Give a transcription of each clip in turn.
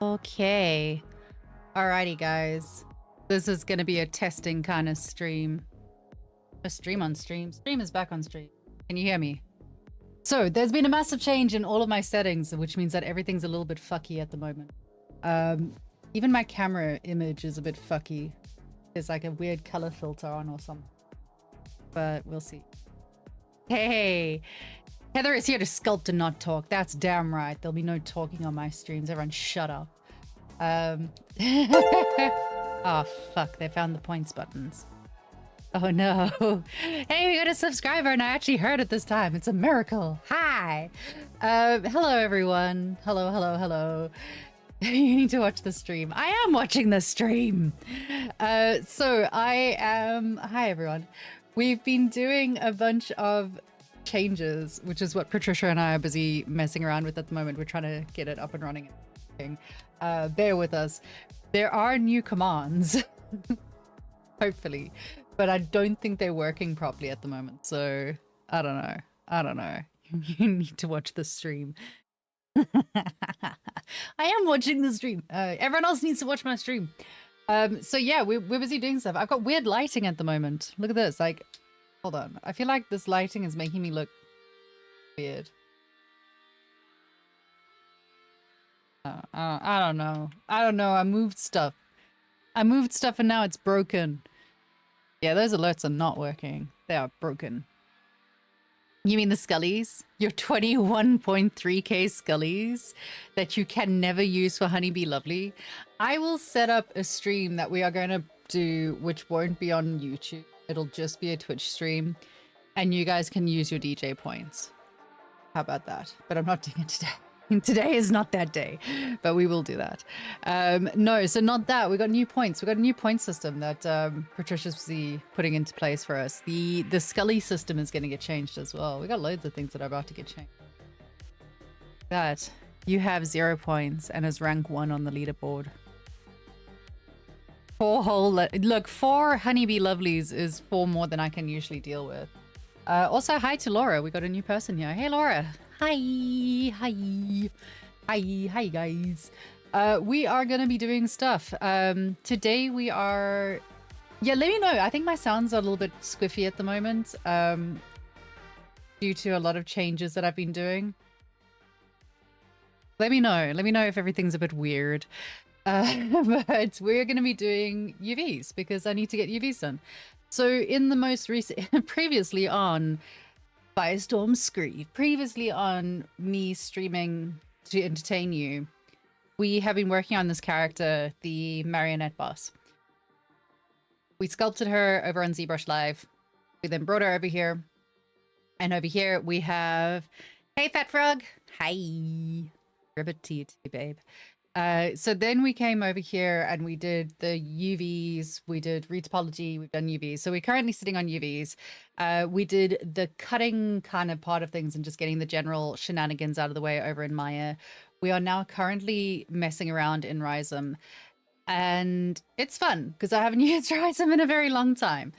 Okay. Alrighty, guys. This is going to be a testing kind of stream. A stream on stream. Stream is back on stream. Can you hear me? So, there's been a massive change in all of my settings, which means that everything's a little bit fucky at the moment. Even my camera image is a bit fucky. There's like a weird color filter on or something. But we'll see. Hey! Heather is here to sculpt and not talk. That's damn right. There'll be no talking on my streams. Everyone shut up. Oh, fuck. They found the points buttons. Oh, no. Hey, we got a subscriber, and I actually heard it this time. It's a miracle. Hi. Hello, everyone. Hello, hello, hello. You need to watch the stream. I am watching the stream. So I am... Hi, everyone. We've been doing a bunch of changes, which is what Patricia and I are busy messing around with at the moment. We're trying to get it up and running. Bear with us. There are new commands, hopefully, but I don't think they're working properly at the moment. So I don't know. I don't know. You need to watch the stream. I am watching the stream. Everyone else needs to watch my stream. So yeah, we're busy doing stuff. I've got weird lighting at the moment. Look at this. Like, hold on. I feel like this lighting is making me look weird. I don't know. I don't know. I moved stuff. And now it's broken. Yeah, those alerts are not working. They are broken. You mean the Scullies? Your 21.3k Scullies that you can never use for Honeybee Lovely? I will set up a stream that we are going to do, which won't be on YouTube. It'll just be a Twitch stream. And you guys can use your DJ points. How about that? But I'm not doing it today. Today is not that day, but we will do that. No, so not that. We got new points. We got a new point system that Patricia's busy putting into place for us. The Scully system is going to get changed as well. We got loads of things that are about to get changed. That you have 0 points and is rank 1 on the leaderboard. 4 Honeybee Lovelies is 4 more than I can usually deal with. Also, hi to Laura. We got a new person here. Hey, Laura. Hi guys. We are gonna be doing stuff. Today we are... Yeah, let me know. I think my sounds are a little bit squiffy at the moment, due to a lot of changes that I've been doing. Let me know. Let me know if everything's a bit weird. But we're gonna be doing UVs because I need to get UVs done. So in the most recent... previously on... Firestorm Scree. Previously on me streaming to entertain you, we have been working on this character, the marionette boss. We sculpted her over on ZBrush Live. We then brought her over here. And over here we have... Hey, Fat Frog! Hi! Ribbit to you too, babe. So then we came over here and we did the UVs, we did retopology, we've done UVs. So we're currently sitting on UVs. We did the cutting kind of part of things and just getting the general shenanigans out of the way over in Maya. We are now currently messing around in Rhizome. And it's fun because I haven't used Rhizome in a very long time.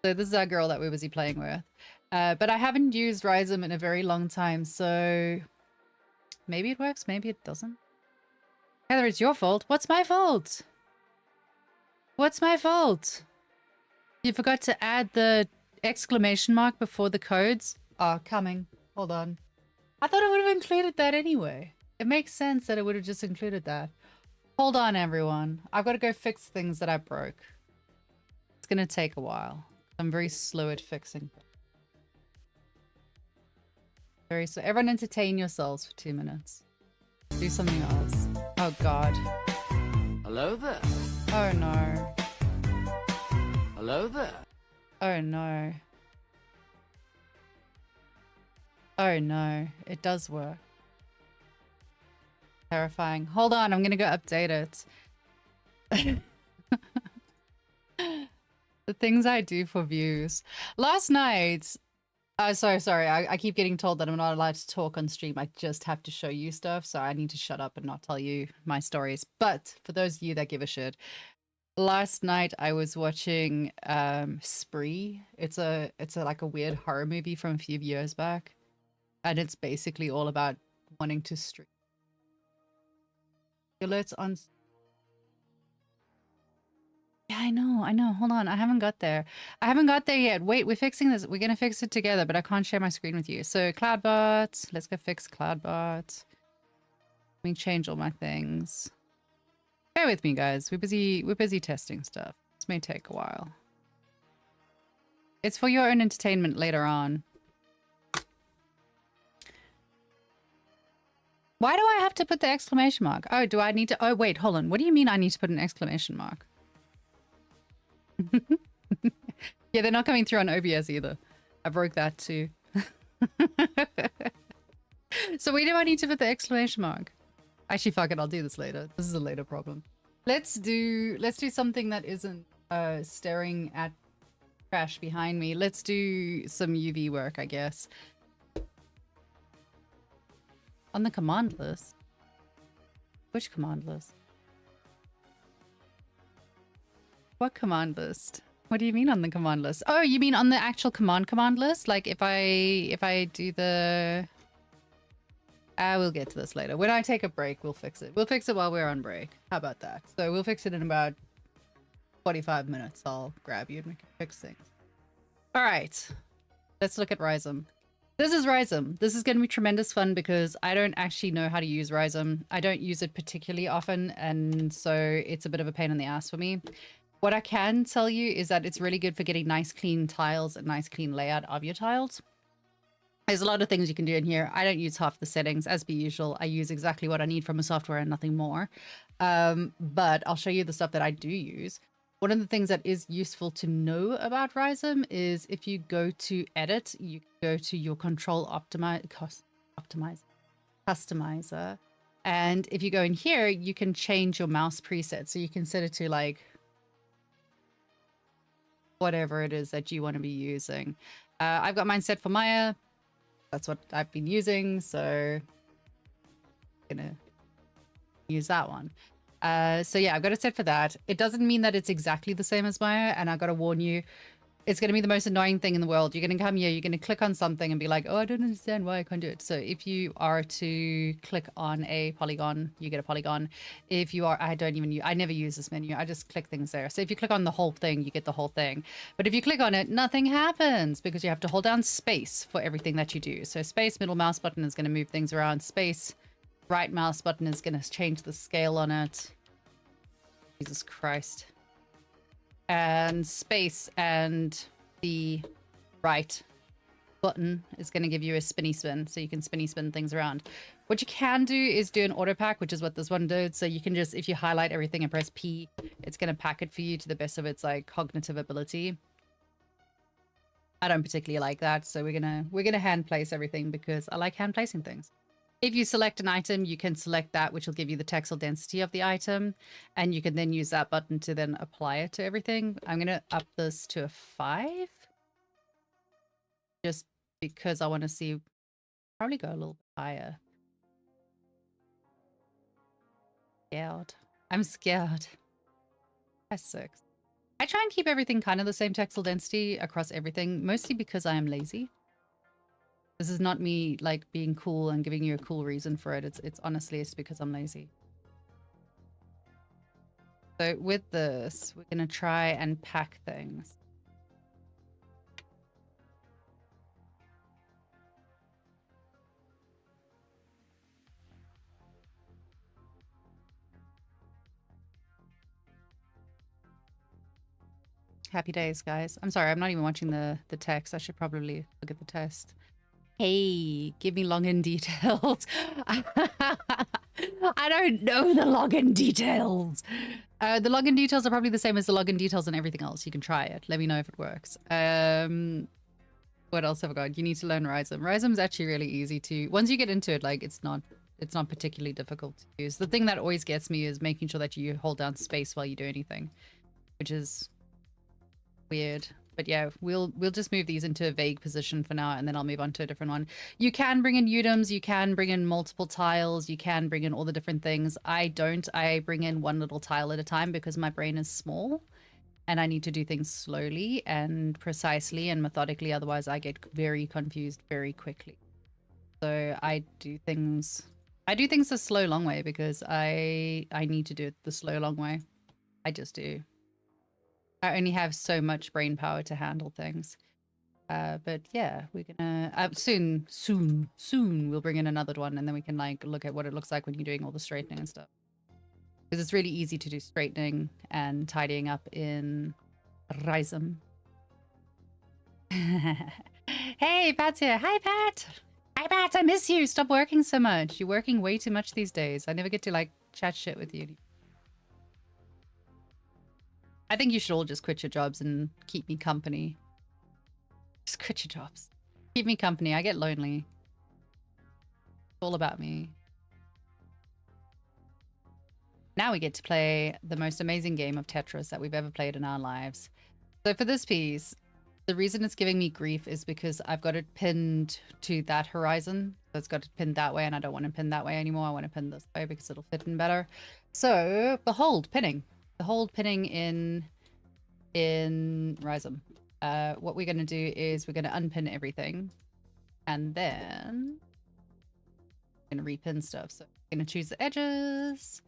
So this is our girl that we're busy playing with. But I haven't used Rhizome in a very long time. So maybe it works, maybe it doesn't. Heather, it's your fault. What's my fault? What's my fault? You forgot to add the exclamation mark before the codes. Oh, coming. Hold on. I thought it would have included that anyway. It makes sense that it would have just included that. Hold on, everyone. I've got to go fix things that I broke. It's going to take a while. I'm very slow at fixing. Very slow. Everyone entertain yourselves for 2 minutes. Do something else. Oh god. Hello there. Oh no. Hello there. Oh no. Oh no. It does work. Terrifying. Hold on, I'm gonna go update it. The things I do for views. Last night... sorry. I keep getting told that I'm not allowed to talk on stream. I just have to show you stuff, so I need to shut up and not tell you my stories. But for those of you that give a shit, last night I was watching Spree. It's like a weird horror movie from a few years back, and it's basically all about wanting to stream. Alerts on. Yeah, I know. Hold on. I haven't got there. I haven't got there yet. Wait, we're fixing this. We're going to fix it together, but I can't share my screen with you. So CloudBot. Let's go fix CloudBot. Let me change all my things. Bear with me, guys. We're busy testing stuff. This may take a while. It's for your own entertainment later on. Why do I have to put the exclamation mark? Oh, do I need to? Oh, wait, hold on. What do you mean I need to put an exclamation mark? Yeah, they're not coming through on OBS either. I broke that too. So where do I need to put the exclamation mark? Actually, fuck it. I'll do this later. This is a later problem. Let's do something that isn't staring at trash behind me. Let's do some UV work, I guess. On the command list? Which command list? What command list? What do you mean on the command list? Oh, you mean on the actual command list? Like if I do the... we'll get to this later. When I take a break, we'll fix it. We'll fix it while we're on break. How about that? So we'll fix it in about 45 minutes. I'll grab you and we can fix things. All right. Let's look at Rhizome. This is Rhizome. This is going to be tremendous fun because I don't actually know how to use Rhizome. I don't use it particularly often, and so it's a bit of a pain in the ass for me. What I can tell you is that it's really good for getting nice clean tiles and nice clean layout of your tiles. There's a lot of things you can do in here. I don't use half the settings as per usual. I use exactly what I need from a software and nothing more. But I'll show you the stuff that I do use. One of the things that is useful to know about Rhizome is if you go to edit, you go to your control customizer. And if you go in here, you can change your mouse preset. So you can set it to like whatever it is that you want to be using. I've got mine set for Maya. That's what I've been using. So I'm gonna use that one. So yeah, I've got it set for that. It doesn't mean that it's exactly the same as Maya, and I've got to warn you, it's going to be the most annoying thing in the world. You're going to come here, you're going to click on something and be like, oh, I don't understand why I can't do it. So if you are to click on a polygon, you get a polygon. If you are, I never use this menu. I just click things there. So if you click on the whole thing, you get the whole thing. But if you click on it, nothing happens because you have to hold down space for everything that you do. So space, middle mouse button is going to move things around. Space, right mouse button is going to change the scale on it. Jesus Christ. And space and the right button is going to give you a spinny spin, so you can spinny spin things around. What you can do is do an auto pack, which is what this one did. So you can just, if you highlight everything and press P, it's going to pack it for you to the best of its like cognitive ability. I don't particularly like that, so we're gonna hand place everything because I like hand placing things. If you select an item, you can select that, which will give you the textile density of the item. And you can then use that button to then apply it to everything. I'm going to up this to a 5. Just because I want to see, probably go a little bit higher. Scared. I'm scared. That's 6. I try and keep everything kind of the same textile density across everything, mostly because I am lazy. This is not me like being cool and giving you a cool reason for it. It's honestly, it's because I'm lazy. So with this, we're going to try and pack things. Happy days, guys. I'm sorry, I'm not even watching the text. I should probably look at the test. Hey, give me login details. I don't know the login details. The login details are probably the same as the login details and everything else. You can try it. Let me know if it works. What else have I got? You need to learn Rhizome. Rhizome's actually really easy to... Once you get into it, like, it's not particularly difficult to use. The thing that always gets me is making sure that you hold down space while you do anything, which is weird. But yeah, we'll just move these into a vague position for now, and then I'll move on to a different one. You can bring in UDIMs, you can bring in multiple tiles, you can bring in all the different things. I don't. I bring in one little tile at a time because my brain is small and I need to do things slowly and precisely and methodically. Otherwise, I get very confused very quickly. So I do things I do things the slow, long way because I need to do it the slow, long way. I just do. I only have so much brain power to handle things. But yeah, we're gonna soon we'll bring in another one, and then we can like look at what it looks like when you're doing all the straightening and stuff. Because it's really easy to do straightening and tidying up in Rism. Hey, Pat's here. Hi, Pat. Hi, Pat. I miss you. Stop working so much. You're working way too much these days. I never get to like chat shit with you. I think you should all just quit your jobs and keep me company. Just quit your jobs. Keep me company. I get lonely. It's all about me. Now we get to play the most amazing game of Tetris that we've ever played in our lives. So for this piece, the reason it's giving me grief is because I've got it pinned to that horizon. So it's got it pinned that way, and I don't want to pin that way anymore. I want to pin this way because it'll fit in better. So behold pinning. Behold pinning in Rism. What we're going to do is we're going to unpin everything, and then I'm going to repin stuff. So I'm going to choose the edges,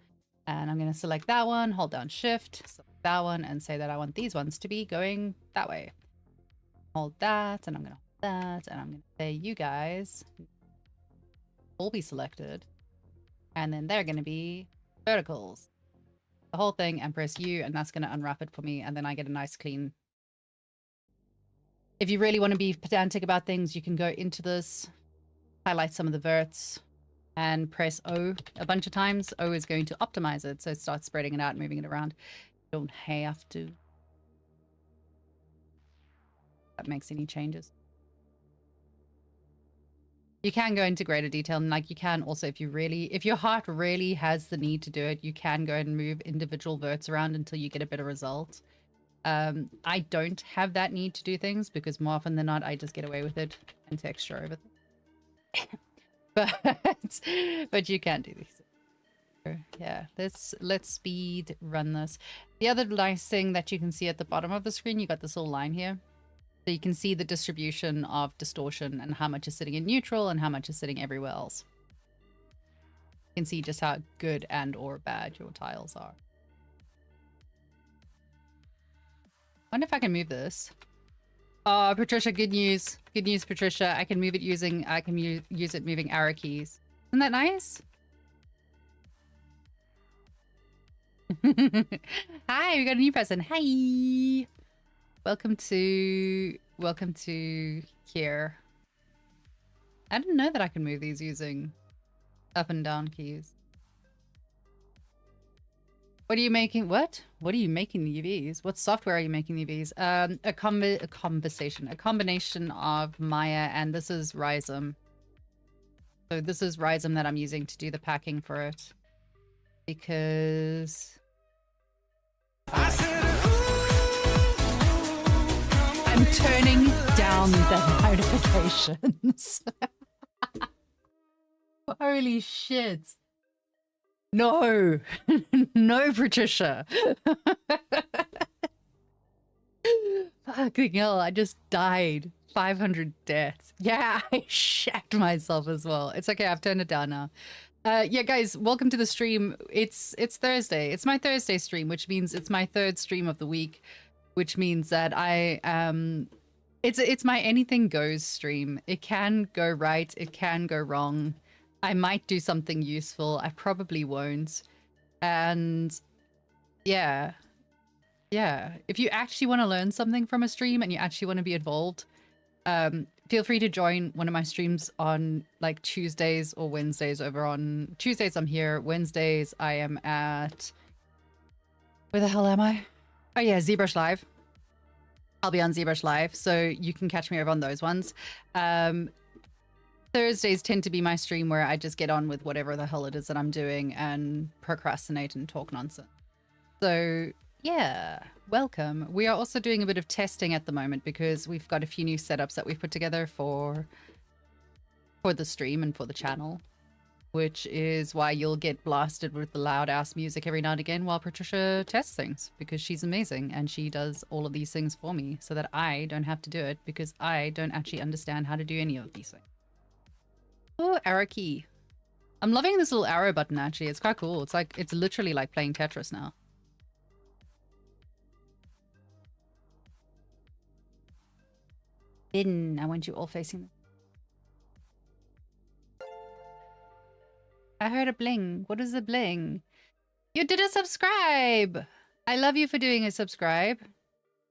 and I'm going to select that one, hold down shift, select that one, and say that I want these ones to be going that way. Hold that, and I'm going to hold that, and I'm going to say you guys will be selected, and then they're going to be verticals. The whole thing, and press U, and that's going to unwrap it for me, and then I get a nice clean. If you really want to be pedantic about things, you can go into this, highlight some of the verts, and press O a bunch of times. O is going to optimize it, so it starts spreading it out, moving it around. You don't have to. That makes any changes. You can go into greater detail, and like you can also, if your heart really has the need to do it, you can go and move individual verts around until you get a better result. I don't have that need to do things because more often than not, I just get away with it and texture over them. but you can do these. So, yeah, let's speed run this. The other nice thing that you can see at the bottom of the screen, you got this little line here. So you can see the distribution of distortion and how much is sitting in neutral and how much is sitting everywhere else. You can see just how good and or bad your tiles are. I wonder if I can move this. Oh, Patricia, good news. Good news, Patricia. I can move it use it moving arrow keys. Isn't that nice? Hi, we got a new person. Hi. Welcome to here. I didn't know that I can move these using up and down keys. What are you making? What are you making the UVs? What software are you making the UVs? A combination of Maya, and this is Rism. So this is Rism that I'm using to do the packing for it. Because I'm turning down the notifications. Holy shit. No. No, Patricia. Fucking hell, I just died. 500 deaths. Yeah, I shat myself as well. It's okay, I've turned it down now. Yeah, guys, welcome to the stream. It's Thursday. It's my Thursday stream, which means it's my third stream of the week, which means that it's my anything goes stream. It can go right, it can go wrong. I might do something useful. I probably won't. And yeah. If you actually want to learn something from a stream and you actually want to be involved, feel free to join one of my streams on like Tuesdays or Wednesdays over on Tuesdays. I'm here. Wednesdays I am at, where the hell am I? Oh yeah, ZBrush Live. I'll be on ZBrush Live, so you can catch me over on those ones. Thursdays tend to be my stream where I just get on with whatever the hell it is that I'm doing and procrastinate and talk nonsense. So yeah, welcome. We are also doing a bit of testing at the moment because we've got a few new setups that we've put together for the stream and for the channel, which is why you'll get blasted with the loud ass music every now and again while Patricia tests things, because she's amazing and she does all of these things for me so that I don't have to do it because I don't actually understand how to do any of these things. Oh, arrow key. I'm loving this little arrow button, actually. It's quite cool. It's like, it's literally like playing Tetris now. Then I want you all facing. I heard a bling. What is a bling? You did a subscribe. I love you for doing a subscribe.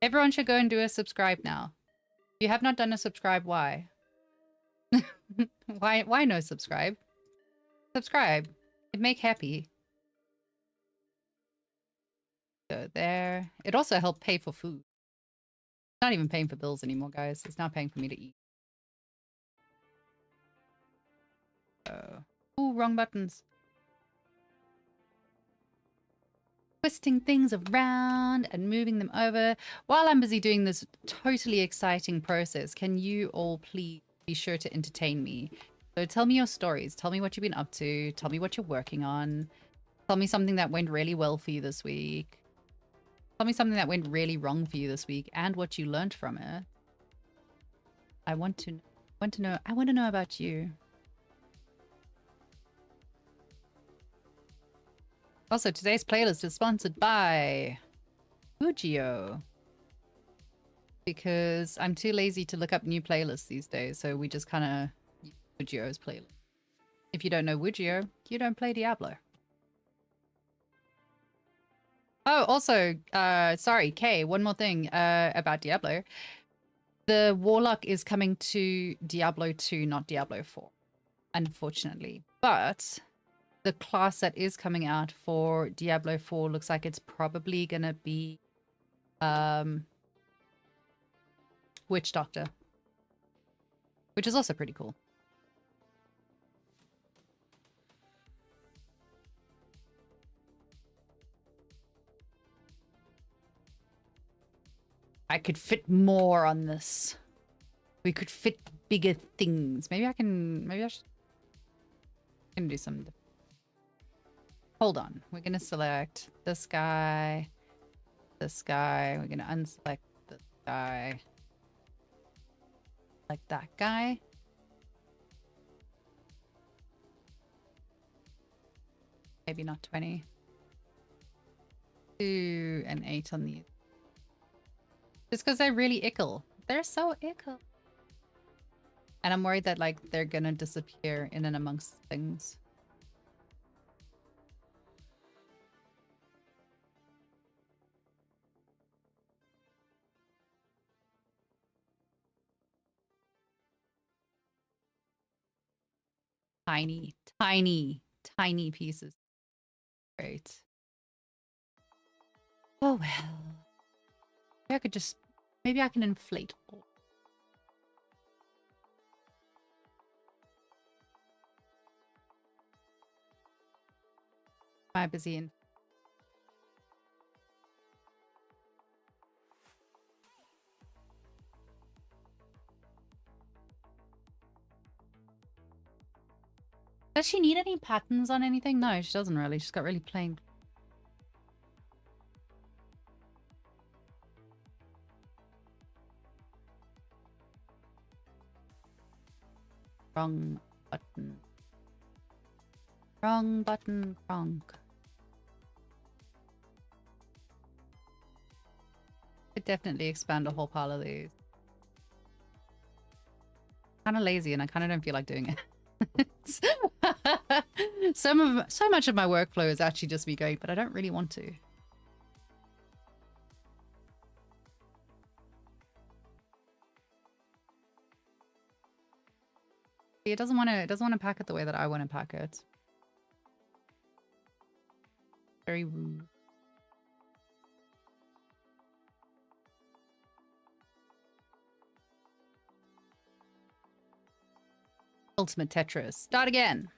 Everyone should go and do a subscribe now. If you have not done a subscribe, why? Why no subscribe? Subscribe. It make happy. So there. It also helped pay for food. It's not even paying for bills anymore, guys. It's now paying for me to eat. Oh, wrong buttons. Twisting things around and moving them over. While I'm busy doing this totally exciting process, can you all please be sure to entertain me? So tell me your stories. Tell me what you've been up to. Tell me what you're working on. Tell me something that went really well for you this week. Tell me something that went really wrong for you this week and what you learned from it. I want to know about you. Also, today's playlist is sponsored by Fujio. Because I'm too lazy to look up new playlists these days, so we just kind of use Fujio's playlist. If you don't know Fujio, you don't play Diablo. Oh, also, sorry, Kay, one more thing about Diablo. The Warlock is coming to Diablo 2, not Diablo 4, unfortunately. But the class that is coming out for Diablo 4 looks like it's probably going to be Witch Doctor, which is also pretty cool. I could fit more on this. We could fit bigger things. Maybe I should do some. Hold on. We're going to select this guy. This guy. We're going to unselect this guy. Like that guy. Maybe not 20. 2 and 8 on these. Just because they're really ickle. They're so ickle. And I'm worried that, like, they're gonna disappear in and amongst things. Tiny, tiny, tiny pieces. Great. Oh, well. Maybe I could just... Maybe I can inflate all. Am I busy in... Does she need any patterns on anything? No, she doesn't really. She's got really plain. Wrong button. Wrong button. Wrong. Could definitely expand a whole pile of these. Kind of lazy, and I kind of don't feel like doing it. So much of my workflow is actually just me going, but I don't really want to. It doesn't want to pack it the way that I want to pack it. Very rude. Ultimate Tetris. Start again.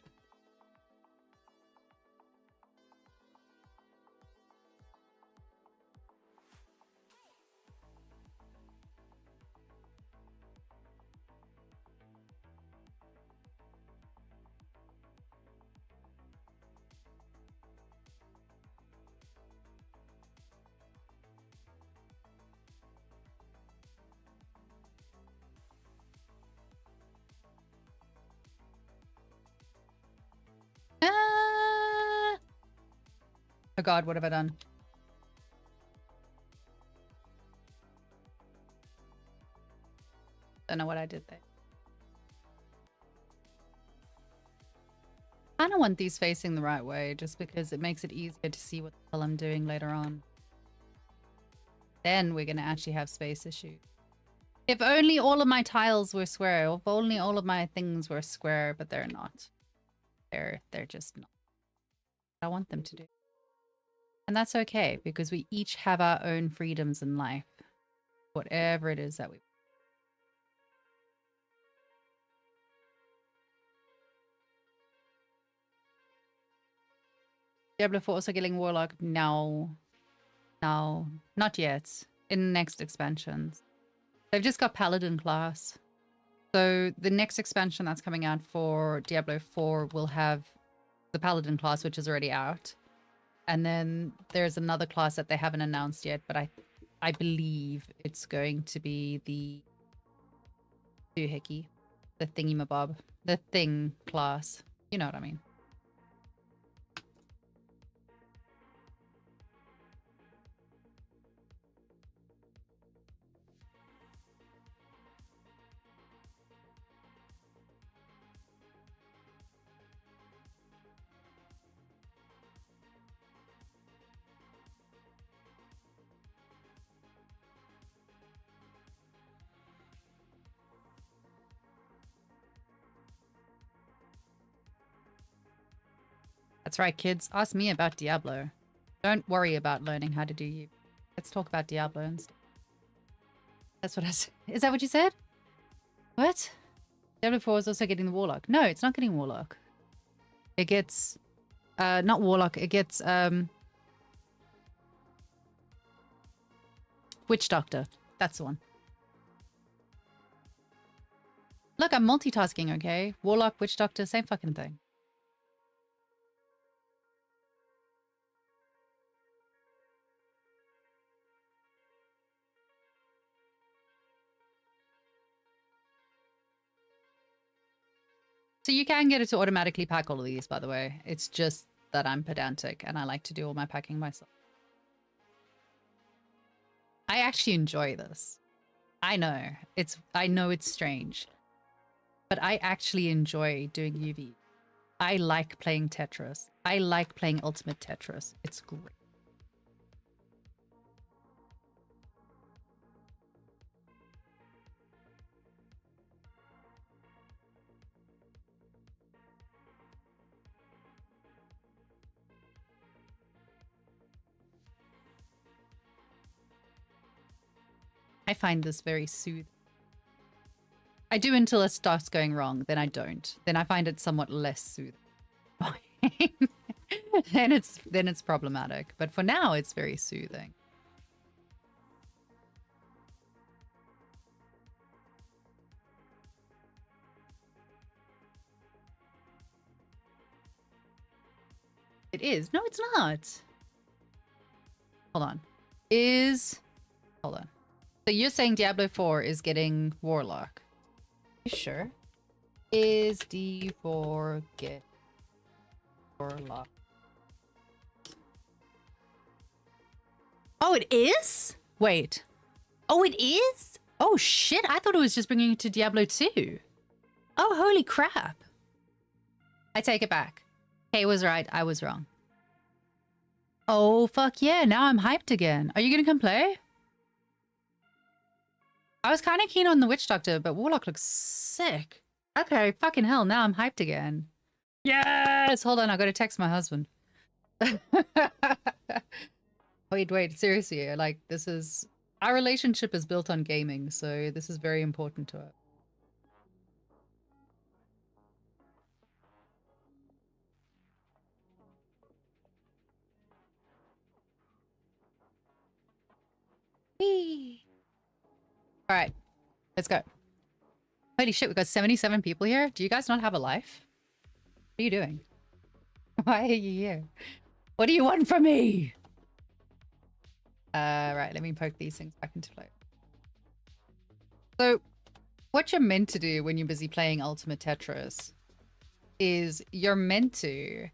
Oh god, what have I done? Don't know what I did there. I kind of want these facing the right way just because it makes it easier to see what the hell I'm doing later on. Then we're going to actually have space issues. If only all of my tiles were square. If only all of my things were square, but they're not. They're just not what I want them to do. And that's okay because we each have our own freedoms in life. Whatever it is that we... Diablo 4 also getting Warlock? No. No. Not yet. In next expansions. They've just got Paladin class. So the next expansion that's coming out for Diablo 4 will have the Paladin class, which is already out. And then there's another class that they haven't announced yet, but I believe it's going to be the doohickey, the thingy-mabob, the thing class. You know what I mean. That's right, kids. Ask me about Diablo. Don't worry about learning how to do you. Let's talk about Diablo and stuff. That's what I said. Is that what you said? What? Diablo 4 is also getting the Warlock. No, it's not getting Warlock. It gets... not Warlock. It gets... Witch Doctor. That's the one. Look, I'm multitasking, okay? Warlock, Witch Doctor, same fucking thing. So you can get it to automatically pack all of these, by the way. It's just that I'm pedantic and I like to do all my packing myself. I actually enjoy this. I know it's strange, but I actually enjoy doing UV. I like playing Tetris. I like playing Ultimate Tetris. It's great. I find this very soothing. I do until it starts going wrong, then I don't. Then I find it somewhat less soothing. then it's problematic. But for now, it's very soothing. It is. No, it's not. Hold on. Hold on. So you're saying Diablo 4 is getting Warlock? You sure? Is D4 get Warlock? Oh, it is? Wait. Oh, it is? Oh, shit. I thought it was just bringing it to Diablo 2. Oh, holy crap. I take it back. Kay was right. I was wrong. Oh, fuck yeah. Now I'm hyped again. Are you going to come play? I was kind of keen on the Witch Doctor, but Warlock looks sick. Okay, fucking hell. Now I'm hyped again. Yes! Hold on. I got to text my husband. Wait. Seriously. Like, this is... Our relationship is built on gaming, so this is very important to us. All right, let's go. Holy shit, we got 77 people here. Do you guys not have a life? What are you doing? Why are you here? What do you want from me? Right, let me poke these things back into play. So, what you're meant to do when you're busy playing Ultimate Tetris is you're meant to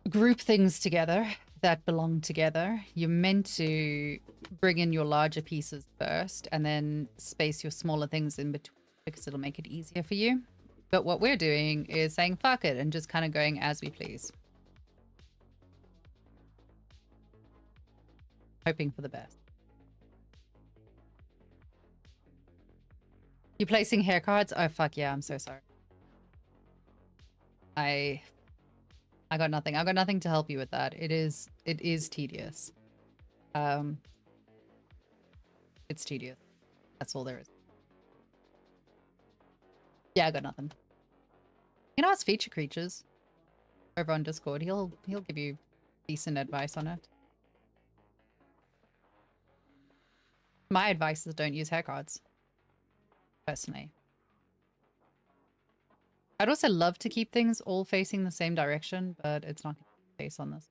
group things together that belong together. You're meant to bring in your larger pieces first and then space your smaller things in between because it'll make it easier for you. But what we're doing is saying fuck it and just kind of going as we please. Hoping for the best. You're placing hair cards? Oh, fuck yeah, I'm so sorry. I got nothing. I got nothing to help you with that. It is tedious. It's tedious. That's all there is. Yeah, I got nothing. You know, ask Feature Creatures over on Discord. He'll give you decent advice on it. My advice is don't use hair cards. Personally. I'd also love to keep things all facing the same direction, but it's not going to be the case on this.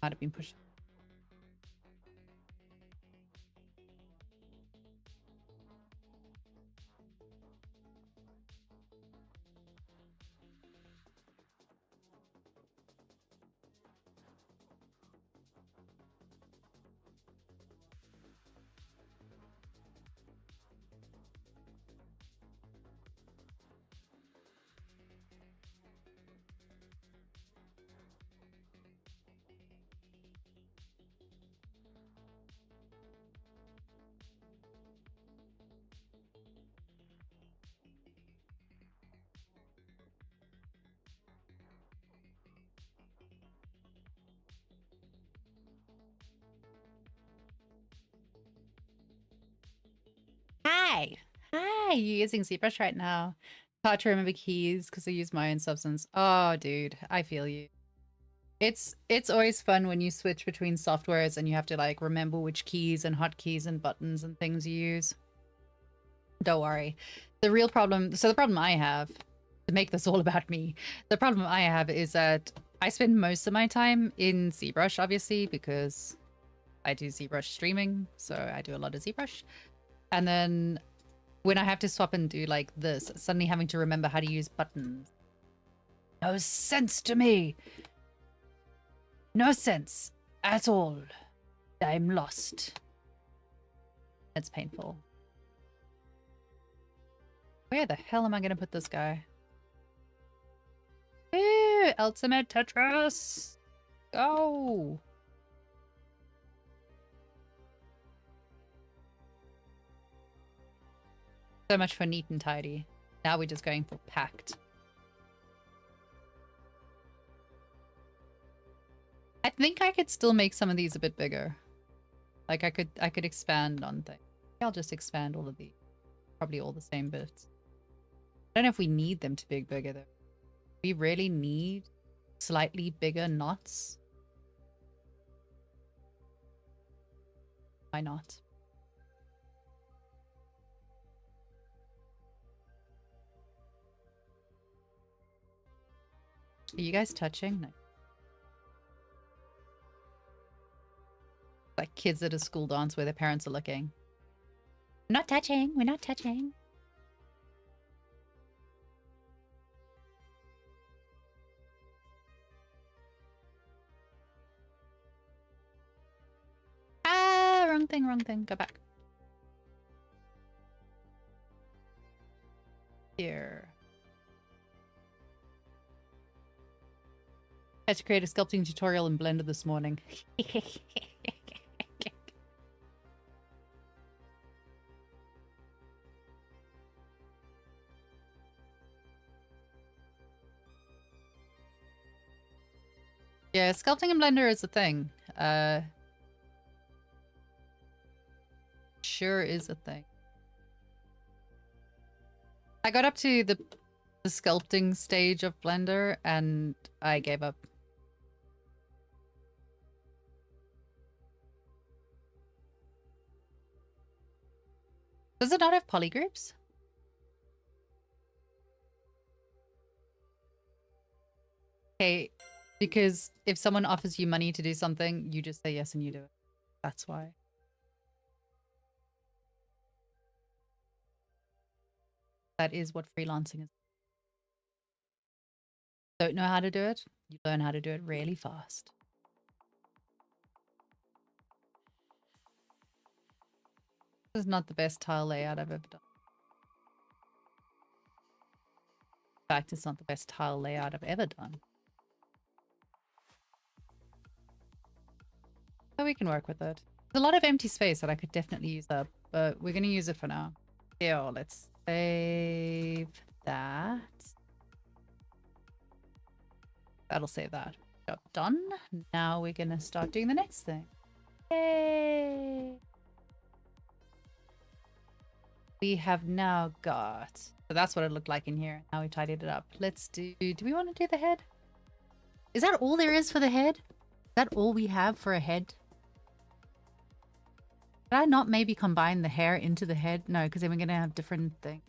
Might have been pushed. Hi. Hi. You're using ZBrush right now. Hard to remember keys because I use my own substance. Oh, dude. I feel you. It's always fun when you switch between softwares and you have to like remember which keys and hotkeys and buttons and things you use. Don't worry. The real problem, so the problem I have, to make this all about me, the problem I have is that I spend most of my time in ZBrush, obviously, because I do ZBrush streaming, so I do a lot of ZBrush. And then when I have to swap and do like this, suddenly having to remember how to use buttons. No sense to me. No sense at all. I'm lost. It's painful. Where the hell am I going to put this guy? Ew, Ultimate Tetris. Go. So much for neat and tidy. Now we're just going for packed. I think I could still make some of these a bit bigger. Like I could expand on things. I'll just expand all of these. Probably all the same bits. I don't know if we need them to be bigger though. We really need slightly bigger knots. Why not? Are you guys touching? No. Like kids at a school dance where their parents are looking. We're not touching. We're not touching. Ah, wrong thing, wrong thing. Go back. Here. I had to create a sculpting tutorial in Blender this morning. Yeah, sculpting in Blender is a thing. Sure is a thing. I got up to the sculpting stage of Blender and I gave up. Does it not have polygroups? Okay, because if someone offers you money to do something, you just say yes and you do it. That's why. That is what freelancing is. Don't know how to do it? You learn how to do it really fast. This is not the best tile layout I've ever done. In fact, it's not the best tile layout I've ever done. So we can work with it. There's a lot of empty space that I could definitely use up, but we're going to use it for now. Yeah, let's save that. That'll save that. Job done. Now we're going to start doing the next thing. Yay! We have now got... So that's what it looked like in here. Now we tidied it up. Let's do... Do we want to do the head? Is that all there is for the head? Is that all we have for a head? Did I not maybe combine the hair into the head? No, because then we're going to have different things.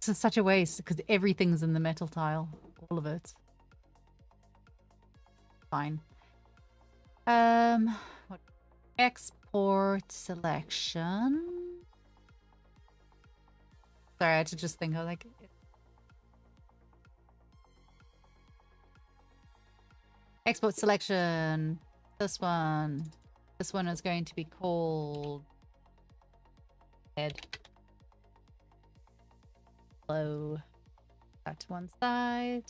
This is such a waste because everything's in the metal tile. All of it. Fine. What? Export selection. Sorry, I had to just think of like... Export selection. This one. This one is going to be called head. Hello. Back to one side.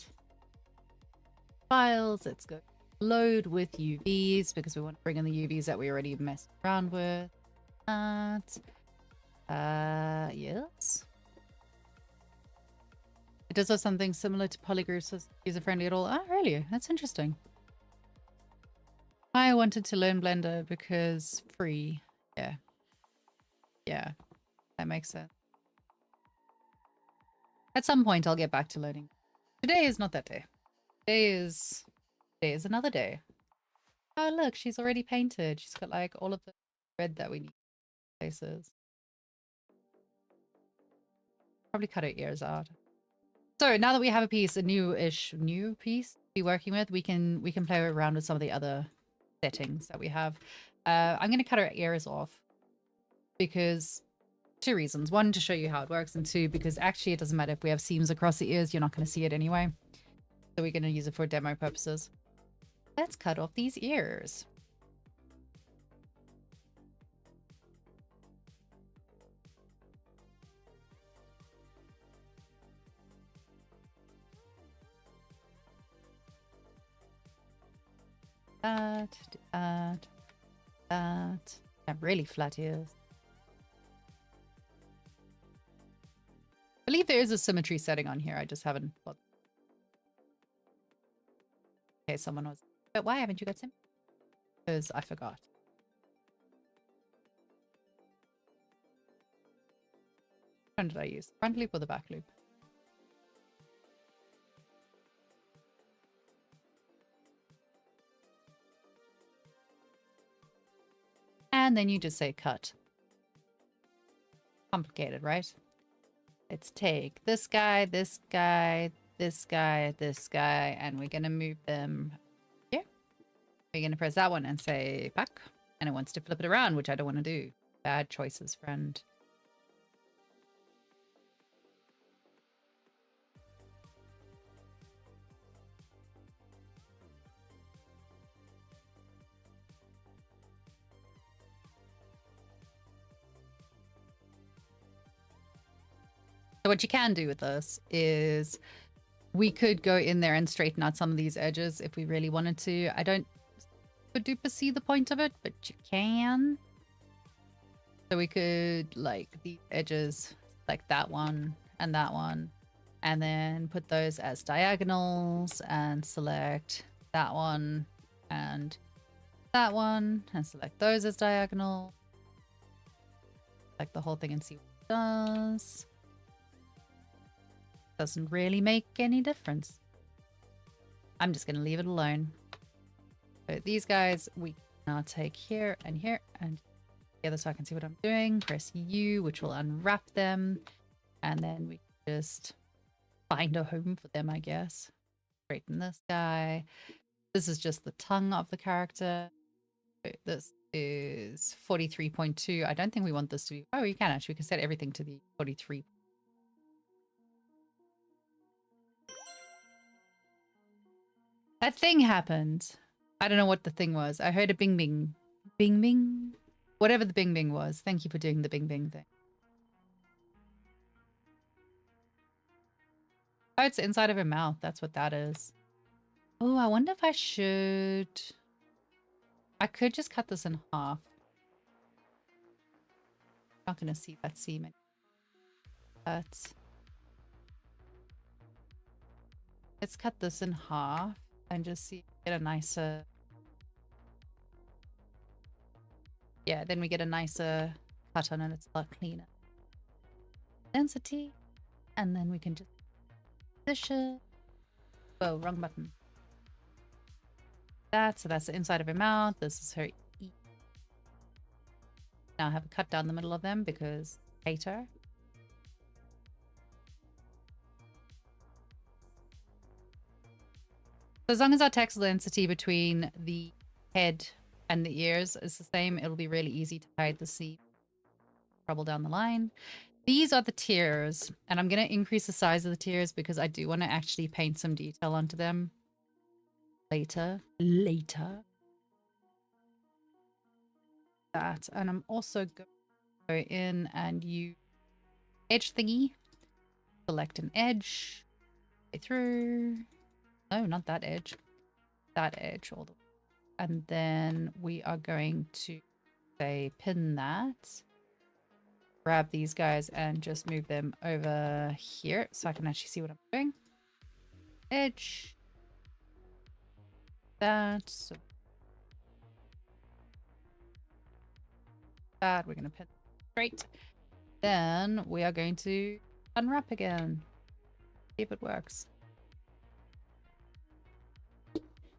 Files. Let's go. Load with UVs because we want to bring in the UVs that we already messed around with. Yes. It does have something similar to polygroups as user-friendly at all. Oh, really? That's interesting. I wanted to learn Blender because free. Yeah. Yeah. That makes sense. At some point, I'll get back to learning. Today is not that day. Today is another day. Oh, look, she's already painted. She's got like all of the red that we need places. Probably cut her ears out. So now that we have a piece, a new piece to be working with, we can play around with some of the other settings that we have. I'm going to cut her ears off because 2 reasons. 1, to show you how it works, and 2, because actually it doesn't matter if we have seams across the ears, you're not going to see it anyway. So we're going to use it for demo purposes. Let's cut off these ears. That. I have really flat ears. I believe there is a symmetry setting on here. I just haven't. Okay, someone was. But why haven't you got symmetry? Because I forgot. Which one did I use? Front loop or the back loop? And then you just say cut. Complicated, right? Let's take this guy, this guy, this guy, this guy, and we're going to move them here. We're going to press that one and say back. And it wants to flip it around, which I don't want to do. Bad choices, friend. So what you can do with this is we could go in there and straighten out some of these edges if we really wanted to. I don't super see the point of it, but you can. So we could like these edges, like that one, and then put those as diagonals and select that one and select those as diagonal. Like the whole thing and see what it does. Doesn't really make any difference. I'm just going to leave it alone. So these guys we now take here and together so I can see what I'm doing. Press U, which will unwrap them. And then we just find a home for them, I guess. Straighten this guy. This is just the tongue of the character. This is 43.2. I don't think we want this to be... Oh, you can actually. We can set everything to the 43. That thing happened. I don't know what the thing was. I heard a bing bing. Bing bing? Whatever the bing bing was. Thank you for doing the bing bing thing. Oh, it's inside of her mouth. That's what that is. Oh, I wonder if I should... I could just cut this in half. Not going to see that seam. But... let's cut this in half and just see if we get a nicer... yeah, then we get a nicer cut on it. It's a lot cleaner. Density. And then we can just position. Whoa, wrong button. So that's the inside of her mouth. This is her E. Now I have a cut down the middle of them because I hate her. So as long as our text density between the head and the ears is the same, it'll be really easy to hide the seam. Trouble down the line. These are the tears, and I'm going to increase the size of the tears because I do want to actually paint some detail onto them later. That, and I'm also going to go in and use edge thingy. Select an edge. Go through. No, not that edge. That edge all the way. And then we are going to say pin that. Grab these guys and just move them over here so I can actually see what I'm doing. Edge. That. So that we're going to pin straight. Then we are going to unwrap again. See if it works.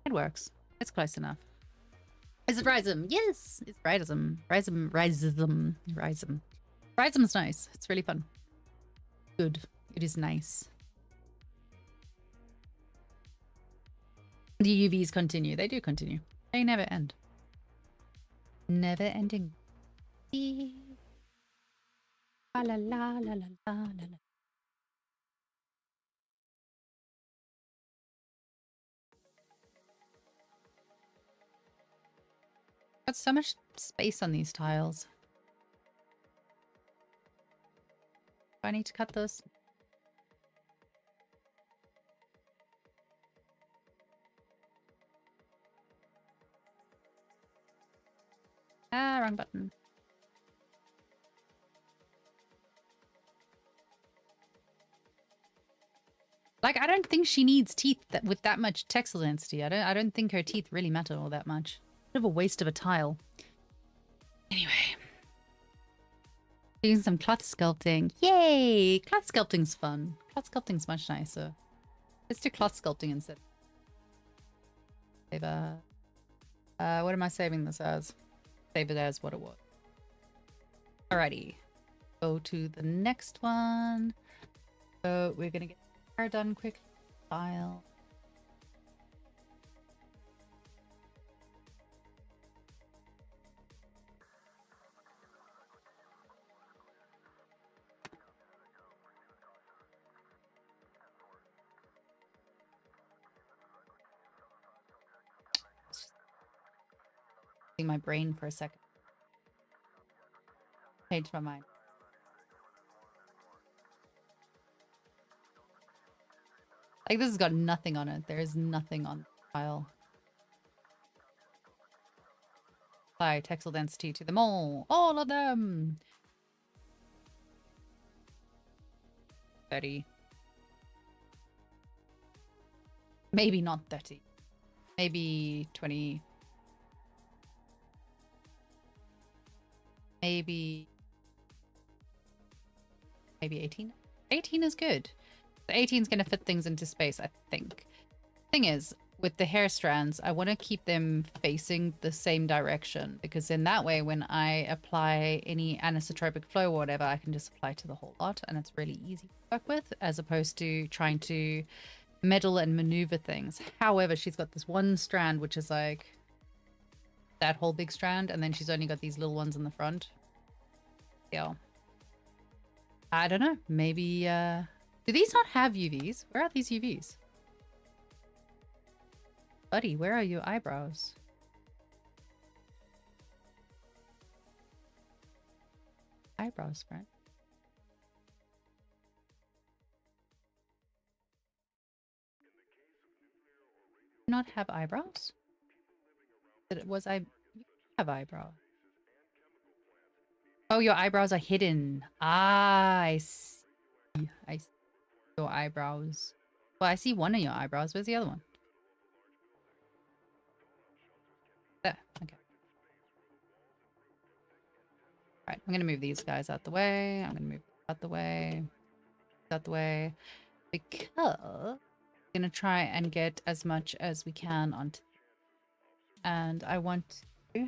It works. It's close enough. Is it Rhizome? Yes, it's Rhizome. Rhizome. Rhizome's nice. It's really fun. Good. It is nice. The UVs continue. They do continue. They never end. Never ending. La la la la la la la. Got so much space on these tiles. Do I need to cut this? Ah, wrong button. Like, I don't think she needs teeth with that much texel density. I don't think her teeth really matter all that much. Bit of a waste of a tile. Anyway. Doing some cloth sculpting. Yay! Cloth sculpting's fun. Cloth sculpting's much nicer. Let's do cloth sculpting instead. Save what am I saving this as? Save it as what it was. Alrighty. Go to the next one. So we're gonna get hair done quick. File. My brain for a second. Changed my mind. Like, this has got nothing on it. There is nothing on the file. Apply texel density to them all. All of them. 30. Maybe not 30. Maybe 20. Maybe 18. 18 is good. The 18 is going to fit things into space, I think. Thing is, with the hair strands, I want to keep them facing the same direction, because in that way, when I apply any anisotropic flow or whatever, I can just apply to the whole lot, and it's really easy to work with, as opposed to trying to meddle and maneuver things. However, she's got this one strand, which is like that whole big strand, and then she's only got these little ones in the front. Yeah. I don't know. Maybe, do these not have UVs? Where are these UVs? Buddy, where are your eyebrows? Eyebrows, friend. Not have eyebrows? Was I have eyebrows? Oh, your eyebrows are hidden. Ah, I see. I see your eyebrows. Well, I see one of your eyebrows. Where's the other one? There. Okay. All right. I'm gonna move these guys out the way. I'm gonna move out the way. Out the way. Because I'm gonna try and get as much as we can onto. And I want to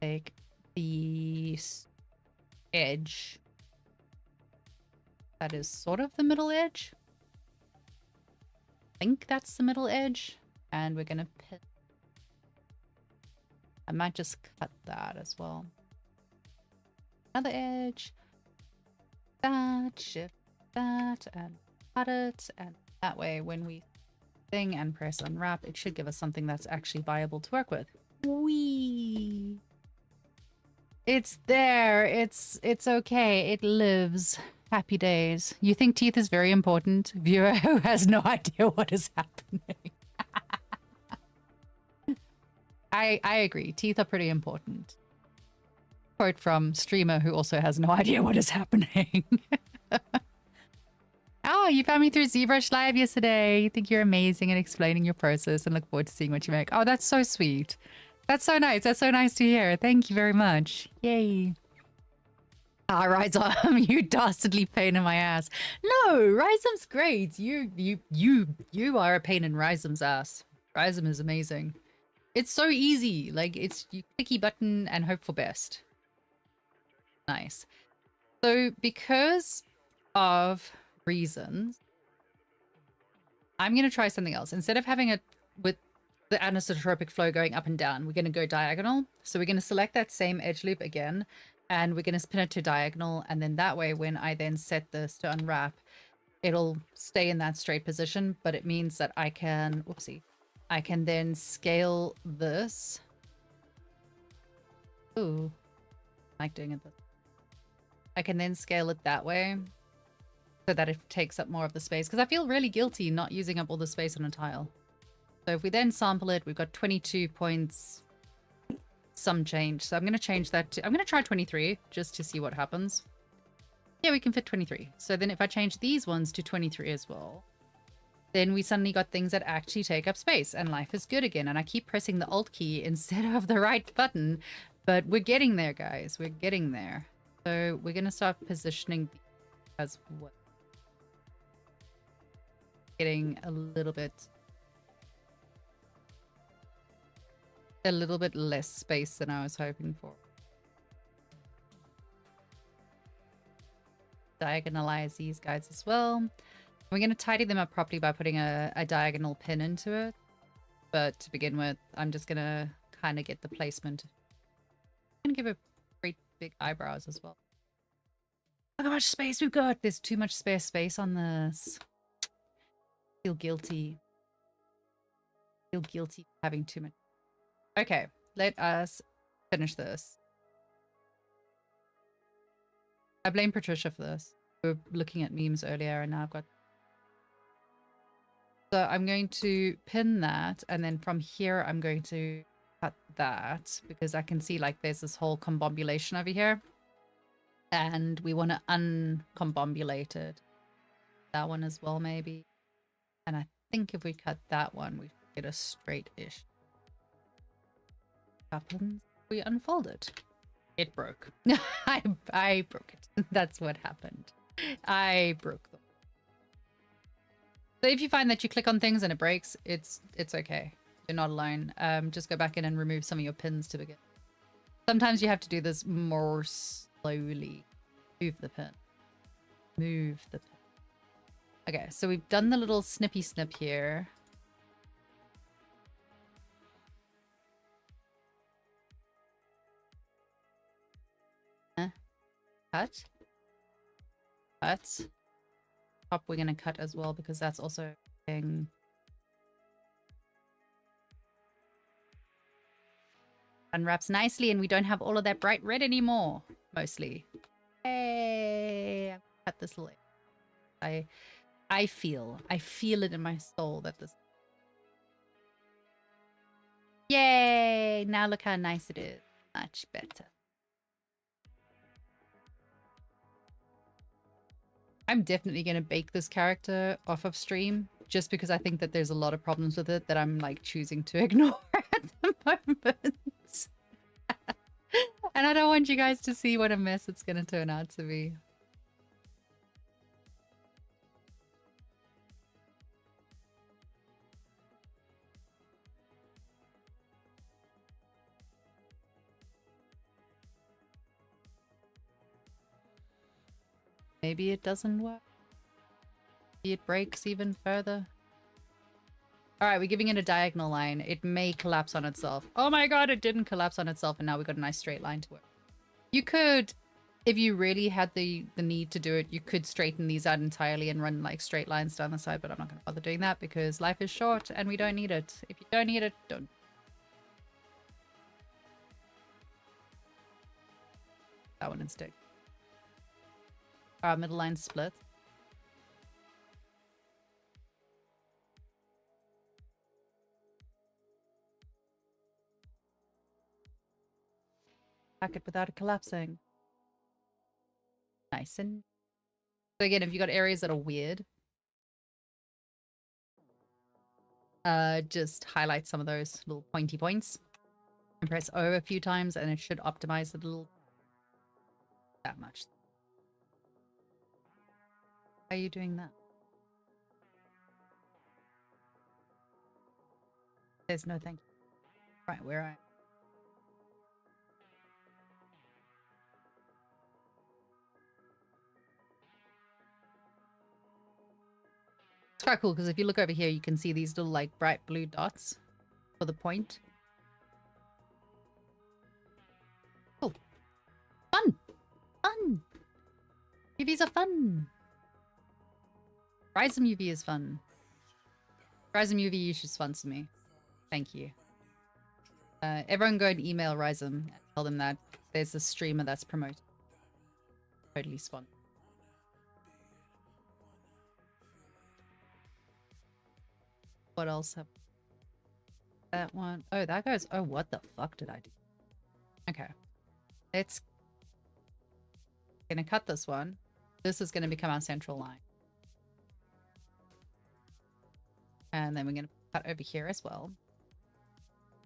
take the edge that is sort of the middle edge. I think that's the middle edge, and we're gonna pin. I might just cut that as well. Another edge, that, shift that, and cut it, and that way when we thing and press unwrap, it should give us something that's actually viable to work with. Whee! It's there. It's okay. It lives. Happy days. You think teeth is very important? Viewer who has no idea what is happening. I agree. Teeth are pretty important. Quote from streamer who also has no idea what is happening. Oh, you found me through ZBrush Live yesterday. You think you're amazing at explaining your process and look forward to seeing what you make. Oh, that's so sweet. That's so nice. That's so nice to hear. Thank you very much. Yay. Ah, Rhizome, you dastardly pain in my ass. No, Rhizome's great. You are a pain in Rhizome's ass. Rhizome is amazing. It's so easy. Like, it's you clicky button and hope for best. Nice. So because of reasons, I'm going to try something else. Instead of having it with the anisotropic flow going up and down, we're going to go diagonal. So we're going to select that same edge loop again, and we're going to spin it to diagonal. And then that way, when I then set this to unwrap, it'll stay in that straight position, but it means that I can, whoopsie, I can then scale this. Ooh, I like doing it. I can then scale it that way so that it takes up more of the space, because I feel really guilty not using up all the space on a tile. So if we then sample it, we've got 22 points, some change. So I'm going to change that to, I'm going to try 23 just to see what happens. Yeah, we can fit 23. So then if I change these ones to 23 as well, then we suddenly got things that actually take up space and life is good again. And I keep pressing the Alt key instead of the right button, but we're getting there, guys. We're getting there. So we're going to start positioning as what? Getting a little bit less space than I was hoping for. Diagonalize these guys as well. We're going to tidy them up properly by putting a diagonal pin into it. But to begin with, I'm just going to kind of get the placement. I'm going to give it great big eyebrows as well. Look how much space we've got. There's too much spare space on this. Feel guilty. Feel guilty for having too much. Okay, let us finish this. I blame Patricia for this. We were looking at memes earlier and now I've got... So I'm going to pin that, and then from here I'm going to cut that because I can see like there's this whole combobulation over here. And we want to uncombobulate it. That one as well, maybe. And I think if we cut that one, we should get a straight-ish. Happens. We unfold it. It broke. I broke it. That's what happened. I broke them. So if you find that you click on things and it breaks, it's okay. You're not alone. Just go back in and remove some of your pins to begin. Sometimes you have to do this more slowly. Move the pin. Move the pin. Okay, so we've done the little snippy snip here. Cut. Cut. Top we're going to cut as well because that's also thing. unwraps nicely and we don't have all of that bright red anymore, mostly. Hey, I've cut this little... I feel it in my soul that this... Yay! Now look how nice it is. Much better. I'm definitely going to bake this character off of stream just because I think that there's a lot of problems with it that I'm like choosing to ignore at the moment. And I don't want you guys to see what a mess it's going to turn out to be. Maybe it doesn't work. Maybe it breaks even further. Alright, we're giving it a diagonal line. It may collapse on itself. Oh my god, it didn't collapse on itself and now we've got a nice straight line to it. You could, if you really had the need to do it, you could straighten these out entirely and run like straight lines down the side, but I'm not going to bother doing that because life is short and we don't need it. If you don't need it, don't. That one instead. Our middle line split. Pack it without it collapsing. Nice. And so again, if you got areas that are weird, just highlight some of those little pointy points and press O a few times and it should optimize it a little. That much. Why are you doing that? There's no thank you. Right, where I... It's quite cool because if you look over here, you can see these little like bright blue dots for the point. Cool. Fun! Fun! UVs are fun! Rhizome UV is fun. Rhizome UV is just sponsor me. Thank you. Everyone go and email Rhizome and tell them that there's a streamer that's promoted. Totally sponsored. What else have... That one. Oh, that goes... Oh, what the fuck did I do? Okay. It's... Gonna cut this one. This is gonna become our central line. And then we're gonna cut over here as well.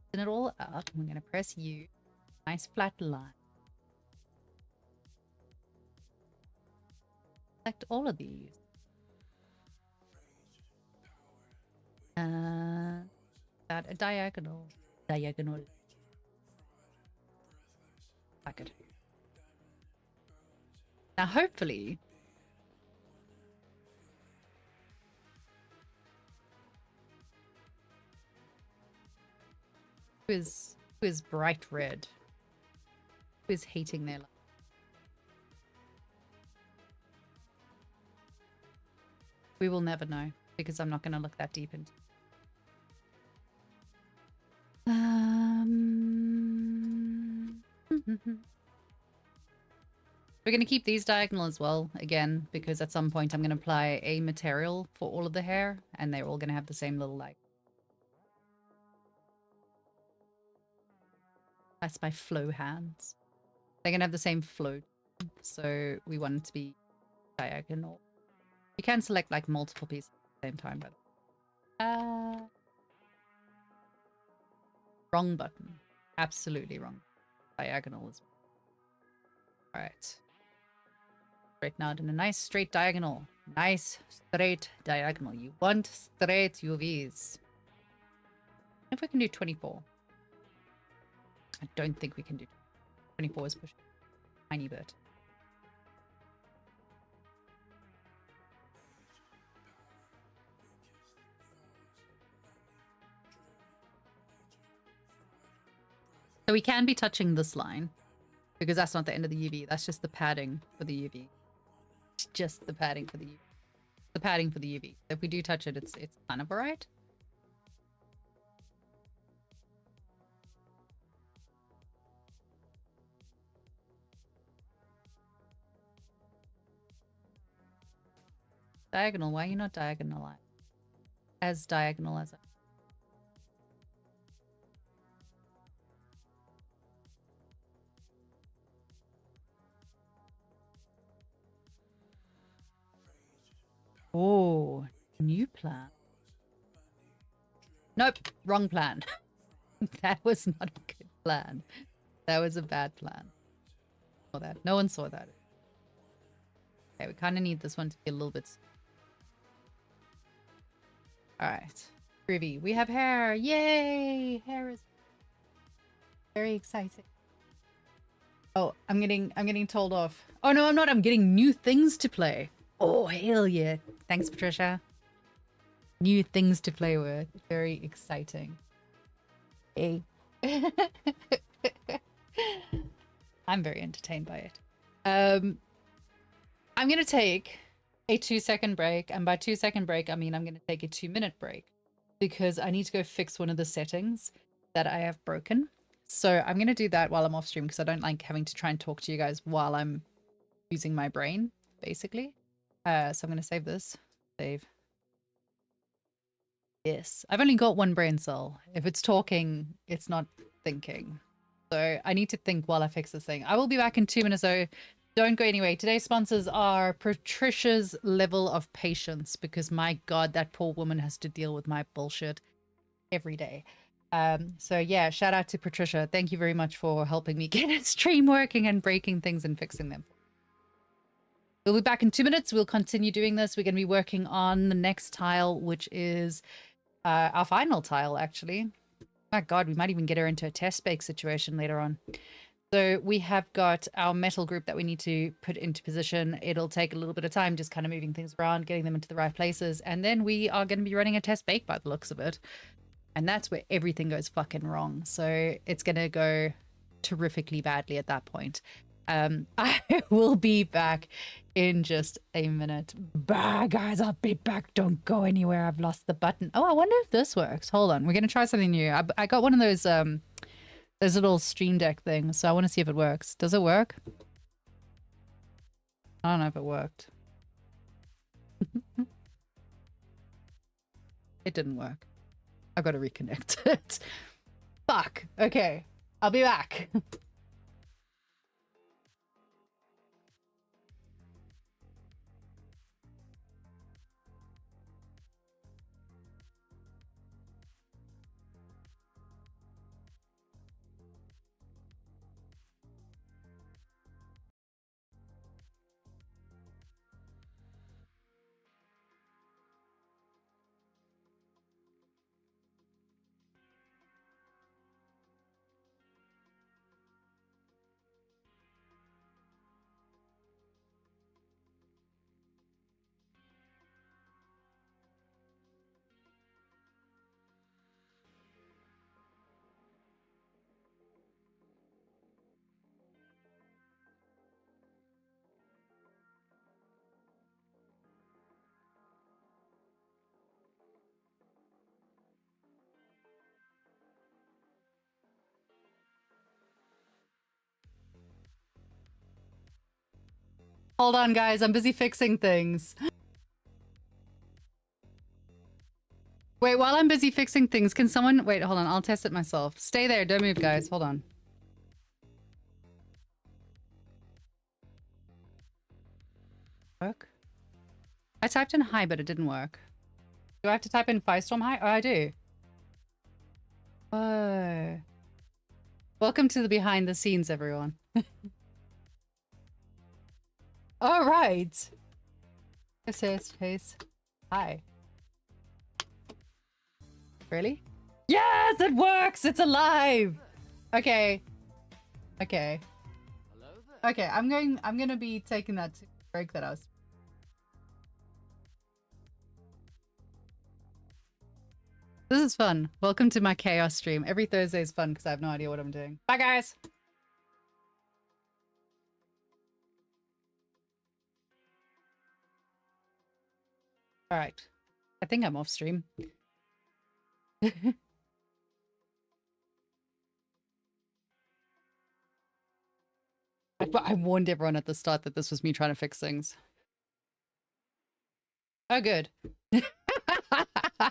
Spin it all up. We're gonna press U. Nice flat line. Select all of these. That a diagonal. Diagonal. Like it. Now hopefully who is bright red? Who is hating their life? We will never know because I'm not going to look that deep into. We're going to keep these diagonal as well, again, because at some point I'm going to apply a material for all of the hair, and they're all going to have the same little, like... That's my flow hands. They're going to have the same flow, so we want it to be diagonal. You can select, like, multiple pieces at the same time, but... Wrong button. Absolutely wrong. Diagonal as well. Alright. Straighten out in a nice straight diagonal. Nice straight diagonal. You want straight UVs. If we can do 24. I don't think we can do 24 is pushing a tiny bit. So we can be touching this line because that's not the end of the UV. That's just the padding for the UV. It's just the padding for the UV. The padding for the UV. If we do touch it, it's kind of alright. Diagonal. Why are you not diagonal? As diagonal as I. Oh, new plan. Nope, wrong plan. That was not a good plan. That was a bad plan. Saw that. No one saw that. Okay, we kind of need this one to be a little bit. All right, groovy. We have hair. Yay! Hair is very exciting. Oh, I'm getting told off. Oh no, I'm not. I'm getting new things to play. Oh hell yeah! Thanks, Patricia. New things to play with. Very exciting. Hey. I'm very entertained by it. I'm gonna take a 2-second break, and by 2-second break, I mean I'm gonna take a 2-minute break because I need to go fix one of the settings that I have broken. So I'm gonna do that while I'm off stream because I don't like having to try and talk to you guys while I'm using my brain, basically. So I'm gonna save this. Save. Yes, I've only got one brain cell. If it's talking, it's not thinking. So I need to think while I fix this thing. I will be back in 2 minutes though. Don't go anyway. Today's sponsors are Patricia's Level of Patience, because my God, that poor woman has to deal with my bullshit every day. So yeah, shout out to Patricia. Thank you very much for helping me get a stream working and breaking things and fixing them. We'll be back in 2 minutes. We'll continue doing this. We're going to be working on the next tile, which is our final tile, actually. My God, we might even get her into a test bake situation later on. So we have got our metal group that we need to put into position. It'll take a little bit of time, just kind of moving things around, getting them into the right places. And then we are going to be running a test bake by the looks of it. And that's where everything goes fucking wrong. So it's going to go terrifically badly at that point. I will be back in just a minute. Bye, guys. I'll be back. Don't go anywhere. I've lost the button. Oh, I wonder if this works. Hold on. We're going to try something new. I got one of those little Stream Deck things, so I want to see if it works. Does it work? I don't know if it worked. It didn't work. I've got to reconnect it. Fuck. Okay. I'll be back. Hold on, guys. I'm busy fixing things. Wait, while I'm busy fixing things, can someone... Wait, hold on. I'll test it myself. Stay there. Don't move, guys. Hold on. Work? I typed in hi, but it didn't work. Do I have to type in Firestorm hi? Oh, I do. Oh. Welcome to the behind the scenes, everyone. All right. Face. Hi. Really? Yes, it works. It's alive. Okay. Okay. Hello there. Okay, I'm gonna be taking that break that I was. This is fun. Welcome to my chaos stream. Every Thursday is fun because I have no idea what I'm doing. Bye, guys. All right. I think I'm off stream. I warned everyone at the start that this was me trying to fix things. Oh, good.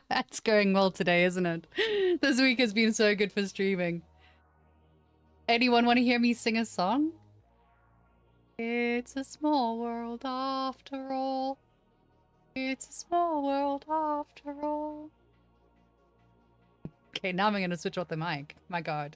That's going well today, isn't it? This week has been so good for streaming. Anyone want to hear me sing a song? It's a small world after all. It's a small world after all. Okay, now I'm going to switch off the mic. My God.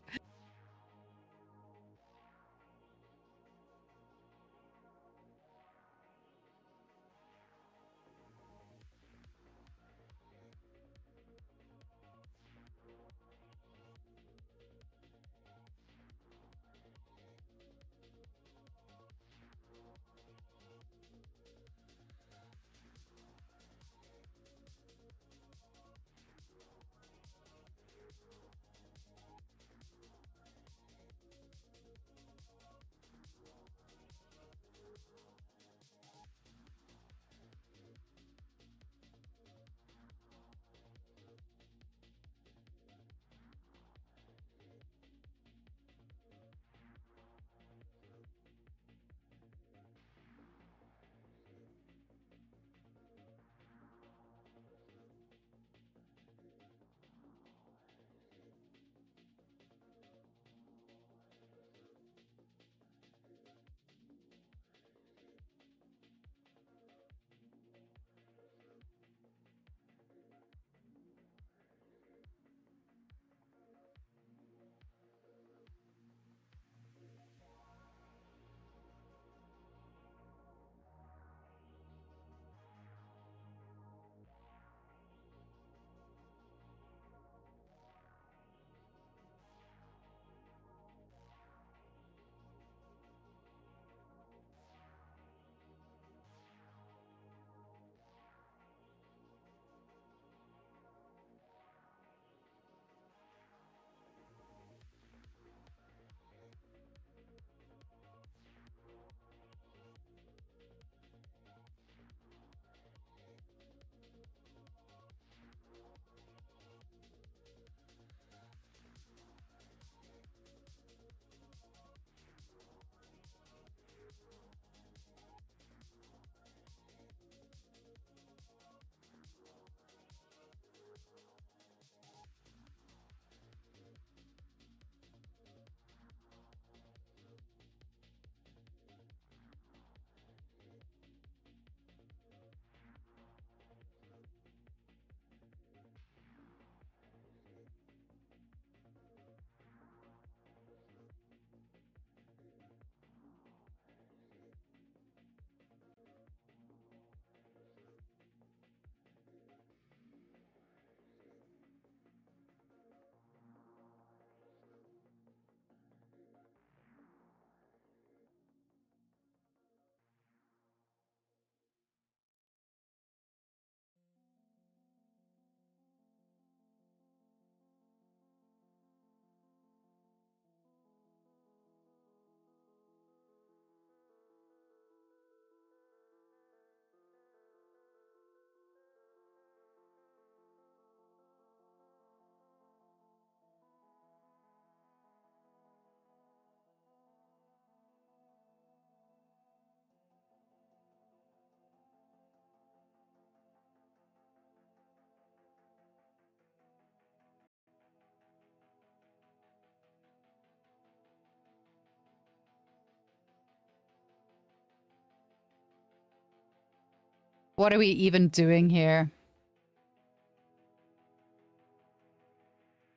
What are we even doing here?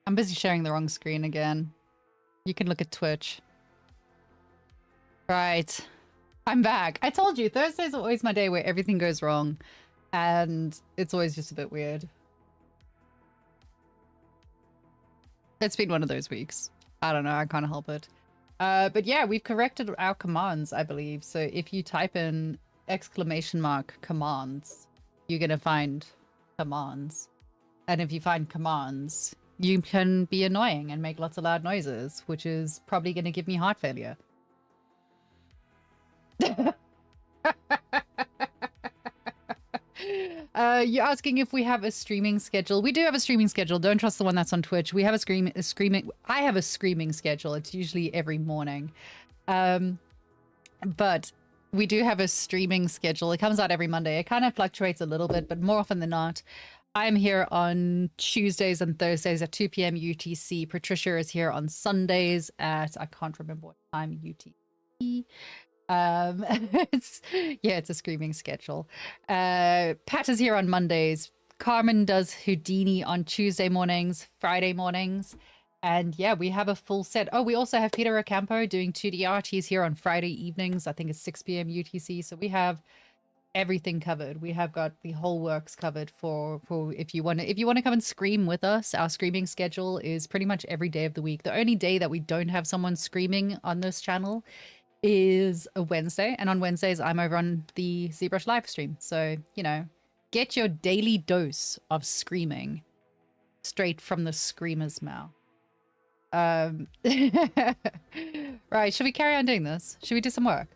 I'm busy sharing the wrong screen again. You can look at Twitch. Right. I'm back. I told you, Thursday's always my day where everything goes wrong. And it's always just a bit weird. It's been one of those weeks. I don't know. I can't help it. But yeah, we've corrected our commands, I believe. So if you type in !commands, you're going to find commands. And if you find commands, you can be annoying and make lots of loud noises, which is probably going to give me heart failure. You're asking if we have a streaming schedule. We do have a streaming schedule. Don't trust the one that's on Twitch. We have a screaming. I have a screaming schedule. It's usually every morning. But we do have a streaming schedule. It comes out every Monday. It kind of fluctuates a little bit, but more often than not, I'm here on Tuesdays and Thursdays at 2 p.m. UTC. Patricia is here on Sundays at, I can't remember what time UTC. It's a screaming schedule. Pat is here on Mondays. Carmen does Houdini on Tuesday mornings, Friday mornings. And yeah, we have a full set. Oh, we also have Peter Ocampo doing 2D art. He's here on Friday evenings. I think it's 6 p.m. UTC. So we have everything covered. We have got the whole works covered for if you want to come and scream with us. Our screaming schedule is pretty much every day of the week. The only day that we don't have someone screaming on this channel is a Wednesday, and on Wednesdays I'm over on the ZBrush live stream. So, you know, get your daily dose of screaming straight from the screamer's mouth. Right, should we carry on doing this? Should we do some work?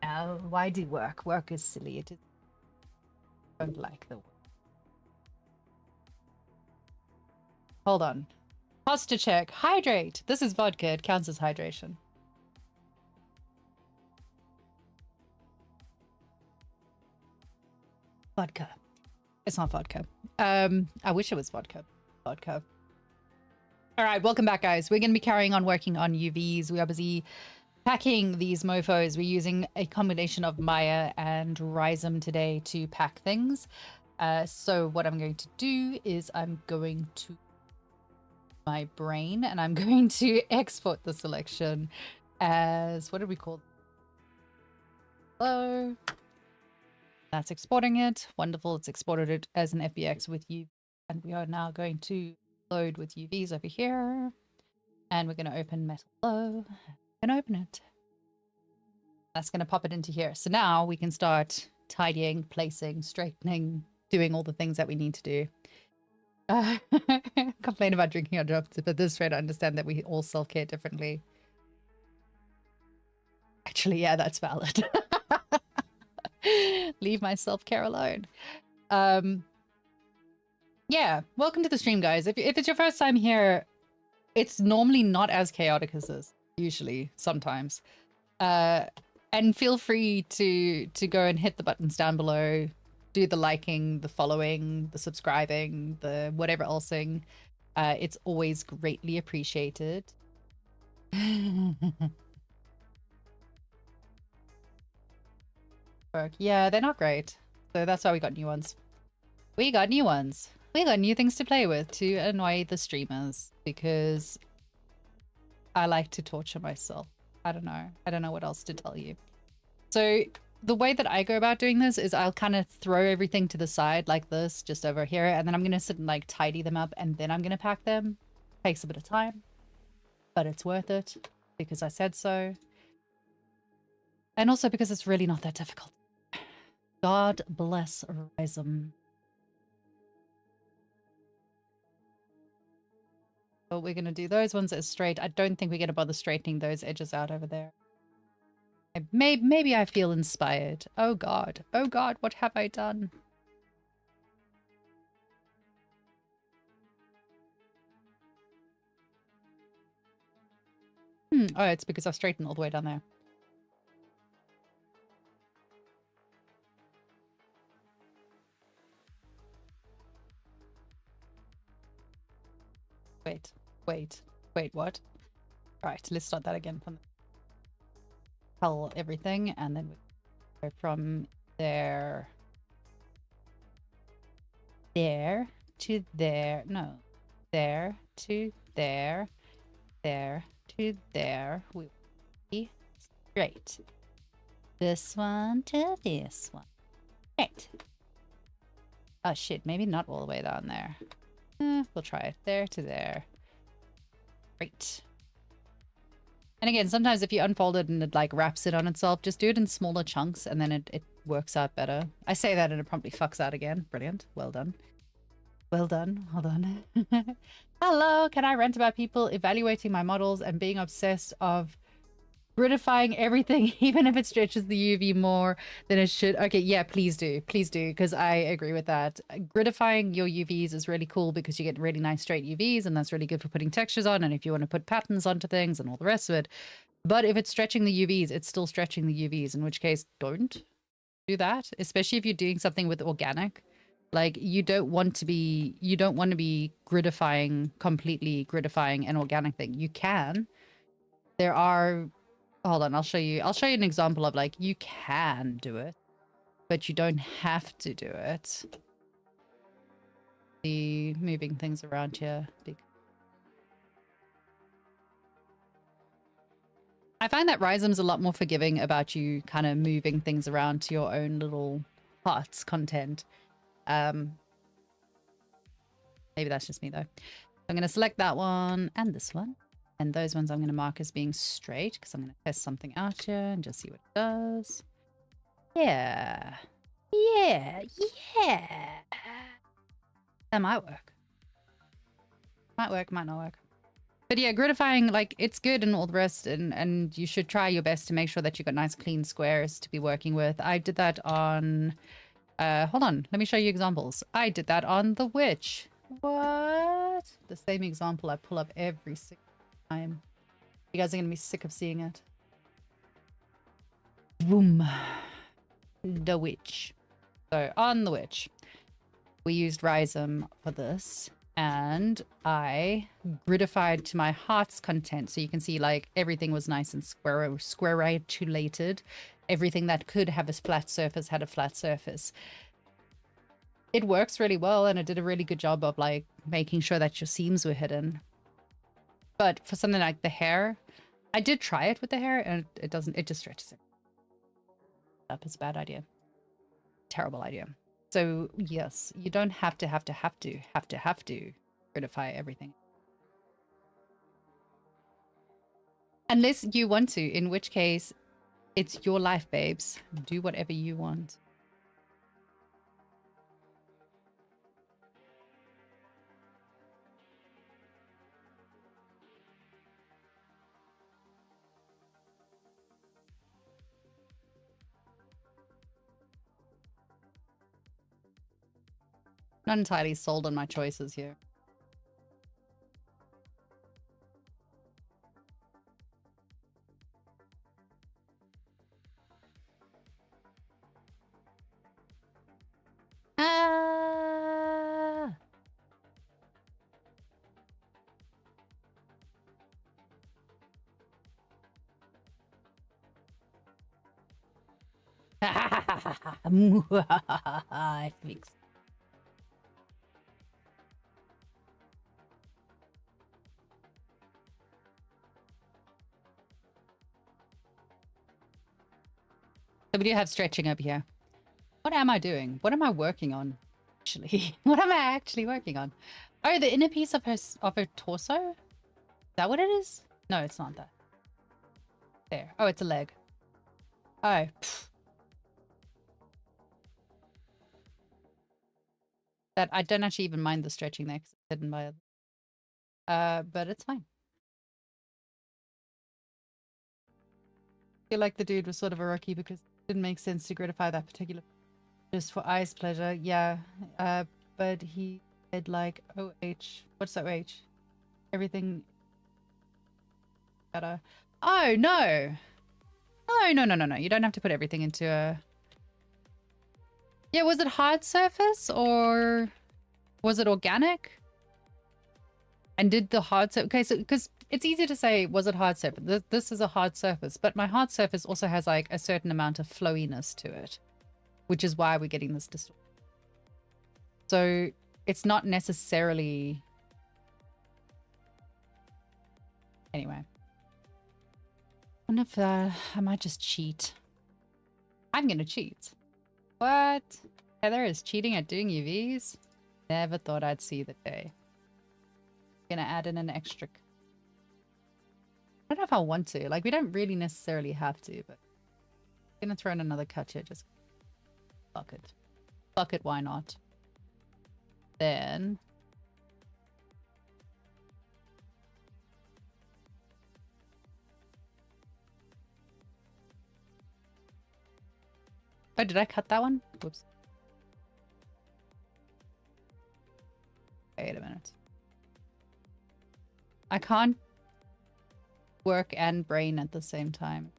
No, why do work? Work is silly. It is. I don't like the work. Hold on. Posture check. Hydrate. This is vodka. It counts as hydration. Vodka. It's not vodka. I wish it was vodka. Vodka. All right, welcome back, guys. We're going to be carrying on working on UVs. We are busy packing these mofos. We're using a combination of Maya and Rhizome today to pack things. So what I'm going to do is I'm going to my brain and I'm going to export the selection as, what did we call it? Hello. That's exporting it. Wonderful. It's exported it as an FBX with UV. And we are now going to load with UVs over here. And we're going to open Metal Flow. And open it. That's going to pop it into here. So now we can start tidying, placing, straightening, doing all the things that we need to do. Complain about drinking our drops, but this rate I understand that we all self-care differently. Actually, yeah, that's valid. Leave my self-care alone. Yeah, welcome to the stream, guys. If it's your first time here, it's normally not as chaotic as this. Usually, sometimes. And feel free to go and hit the buttons down below. Do the liking, the following, the subscribing, the whatever elsing. It's always greatly appreciated. Yeah, they're not great. So that's why we got new ones. We got new ones. We got new things to play with to annoy the streamers because I like to torture myself. I don't know. I don't know what else to tell you. So the way that I go about doing this is I'll kind of throw everything to the side like this, just over here, and then I'm going to sit and like tidy them up and then I'm going to pack them. Takes a bit of time, but it's worth it because I said so. And also because it's really not that difficult. God bless Rhizome. But we're going to do those ones as straight. I don't think we're going to bother straightening those edges out over there. Maybe I feel inspired. Oh God, what have I done? Oh, it's because I straightened all the way down there. Wait, what? All right, let's start that again from tell everything, and then we go from there to there. No, there to there, there to there. We be straight. This one to this one. Right. Oh shit, maybe not all the way down there. We'll try it. There to there. Great. And again, sometimes if you unfold it and it like wraps it on itself, just do it in smaller chunks and then it works out better. I say that and it promptly fucks out again. Brilliant. Well done. Well done. Hold on. Hello. Can I rant about people evaluating my models and being obsessed of Gridifying everything, even if it stretches the UV more than it should. Okay, yeah, please do, because I agree with that. Gridifying your UVs is really cool because you get really nice straight UVs, and that's really good for putting textures on, and if you want to put patterns onto things and all the rest of it. But if it's stretching the UVs, it's still stretching the UVs, in which case don't do that, especially if you're doing something with organic. Like you don't want to be completely gridifying an organic thing. You can. There are, hold on, I'll show you an example of like you can do it, but you don't have to do it. The moving things around here. I find that Rhizom's a lot more forgiving about you kind of moving things around to your own little heart's content. Maybe that's just me though. I'm going to select that one and this one. And those ones I'm going to mark as being straight because I'm going to test something out here and just see what it does. Yeah. Yeah. Yeah. That might work. Might work, might not work. But yeah, gridifying, like, it's good and all the rest, and you should try your best to make sure that you've got nice clean squares to be working with. I did that on... hold on, let me show you examples. I did that on the witch. What? The same example I pull up every single time. You guys are going to be sick of seeing it. Boom. The witch. So, on the witch, we used Rhizome for this. And I gridified to my heart's content. So you can see like everything was nice and squareatulated. Everything that could have a flat surface had a flat surface. It works really well, and it did a really good job of like making sure that your seams were hidden. But for something like the hair, I did try it with the hair and it just stretches it up. It's a bad idea. Terrible idea. So yes, you don't have to gridify everything. Unless you want to, in which case it's your life, babes. Do whatever you want. Not entirely sold on my choices here. Ah! I fixed. So we do have stretching up here. What am I doing? What am I working on? Actually, what am I actually working on? Oh, the inner piece of her torso? Is that what it is? No, it's not that. There. Oh, it's a leg. Oh. Pfft. That I don't actually even mind the stretching there because it's hidden by it. But it's fine. I feel like the dude was sort of a rookie because it didn't make sense to gridify that particular just for eyes pleasure. Yeah. But he said like OH. What's OH? Everything better. Oh no. No. You don't have to put everything into a... Yeah, was it hard surface or was it organic? And did the hard surface... Okay, so because it's easy to say, was it hard surface? This is a hard surface, but my hard surface also has like a certain amount of flowiness to it, which is why we're getting this distortion. So it's not necessarily... Anyway. I wonder if I might just cheat. I'm gonna cheat. What? Heather is cheating at doing UVs? Never thought I'd see the day. Gonna add in an extra... I don't know if I want to. Like, we don't really necessarily have to, but... I'm gonna throw in another cut here. Just... Fuck it. Fuck it, why not? Then... Oh, did I cut that one? Whoops. Wait a minute. I can't work and brain at the same time.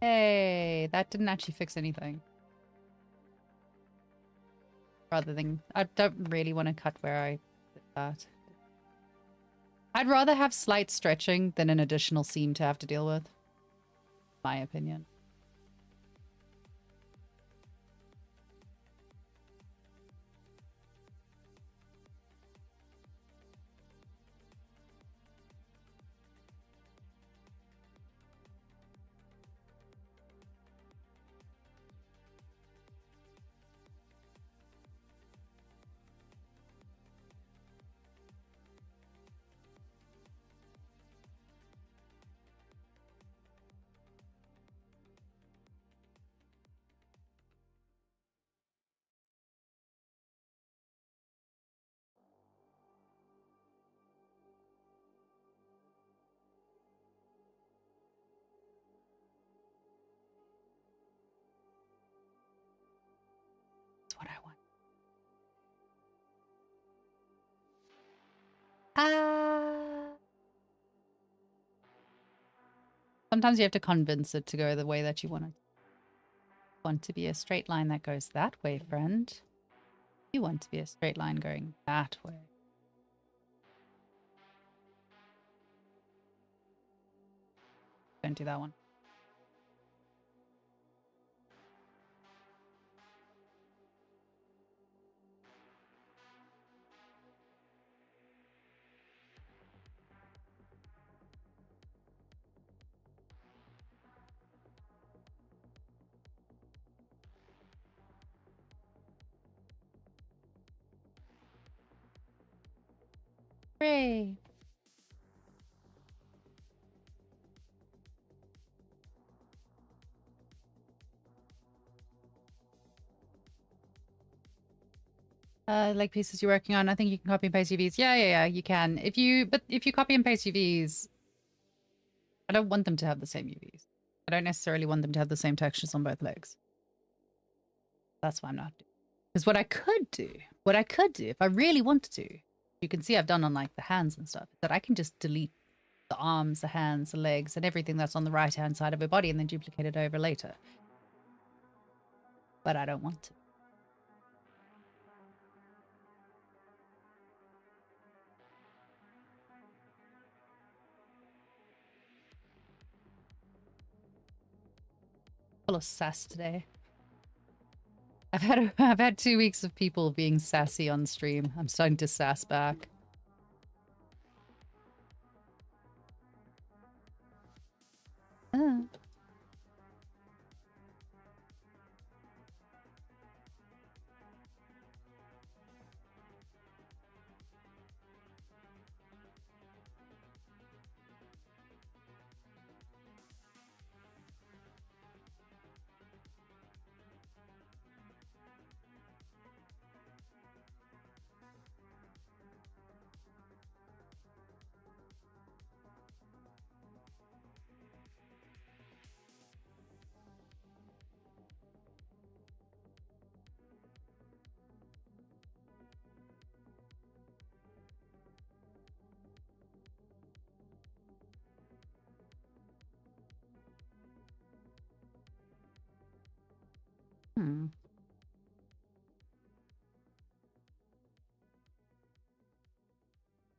Hey, that didn't actually fix anything. Rather than... I don't really want to cut where I did that. I'd rather have slight stretching than an additional seam to have to deal with. My opinion. That's what I want. Sometimes you have to convince it to go the way that you want it. Want to be a straight line that goes that way, friend. You want to be a straight line going that way. Don't do that one. Hooray! Like pieces you're working on, I think you can copy and paste UVs. Yeah, you can. If you copy and paste UVs, I don't want them to have the same UVs. I don't necessarily want them to have the same textures on both legs. That's why I'm not doing. Because what I could do, if I really wanted to, you can see I've done on like the hands and stuff, that I can just delete the arms, the hands, the legs, and everything that's on the right-hand side of her body and then duplicate it over later. But I don't want to. Full of sass today. I've had 2 weeks of people being sassy on stream. I'm starting to sass back.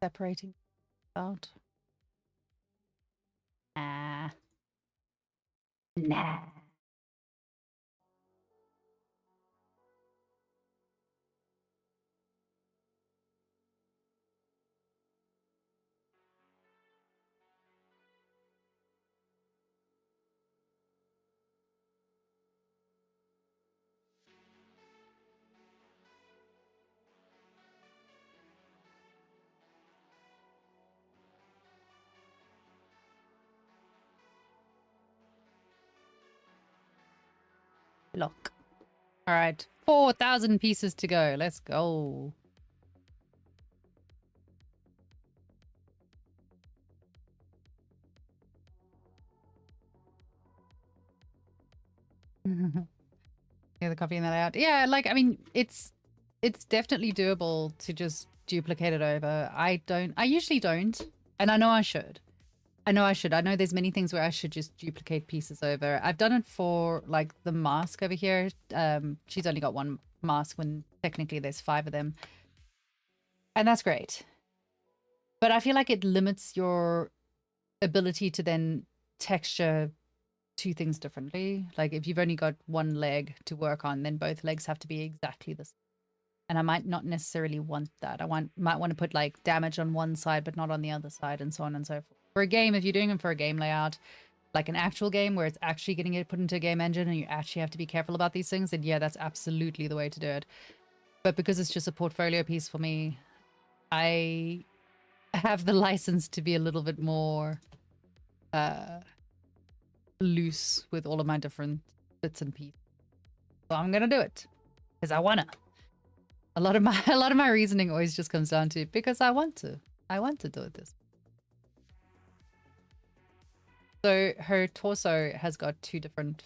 Separating out. Nah. Look. All right. 4,000 pieces to go. Let's go. Yeah, the copying that out. Yeah, like I mean, it's definitely doable to just duplicate it over. I usually don't, and I know I should. I know I should. I know there's many things where I should just duplicate pieces over. I've done it for like the mask over here. She's only got one mask when technically there's 5 of them. And that's great. But I feel like it limits your ability to then texture 2 things differently. Like if you've only got one leg to work on, then both legs have to be exactly the same. And I might not necessarily want that. Might want to put like damage on one side, but not on the other side, and so on and so forth. For a game, if you're doing them for a game layout, like an actual game where it's actually getting it put into a game engine and you actually have to be careful about these things, then yeah, that's absolutely the way to do it. But because it's just a portfolio piece for me, I have the license to be a little bit more loose with all of my different bits and pieces. So I'm gonna do it because I wanna. A lot of my reasoning always just comes down to because I want to. I want to do it this. So her torso has got 2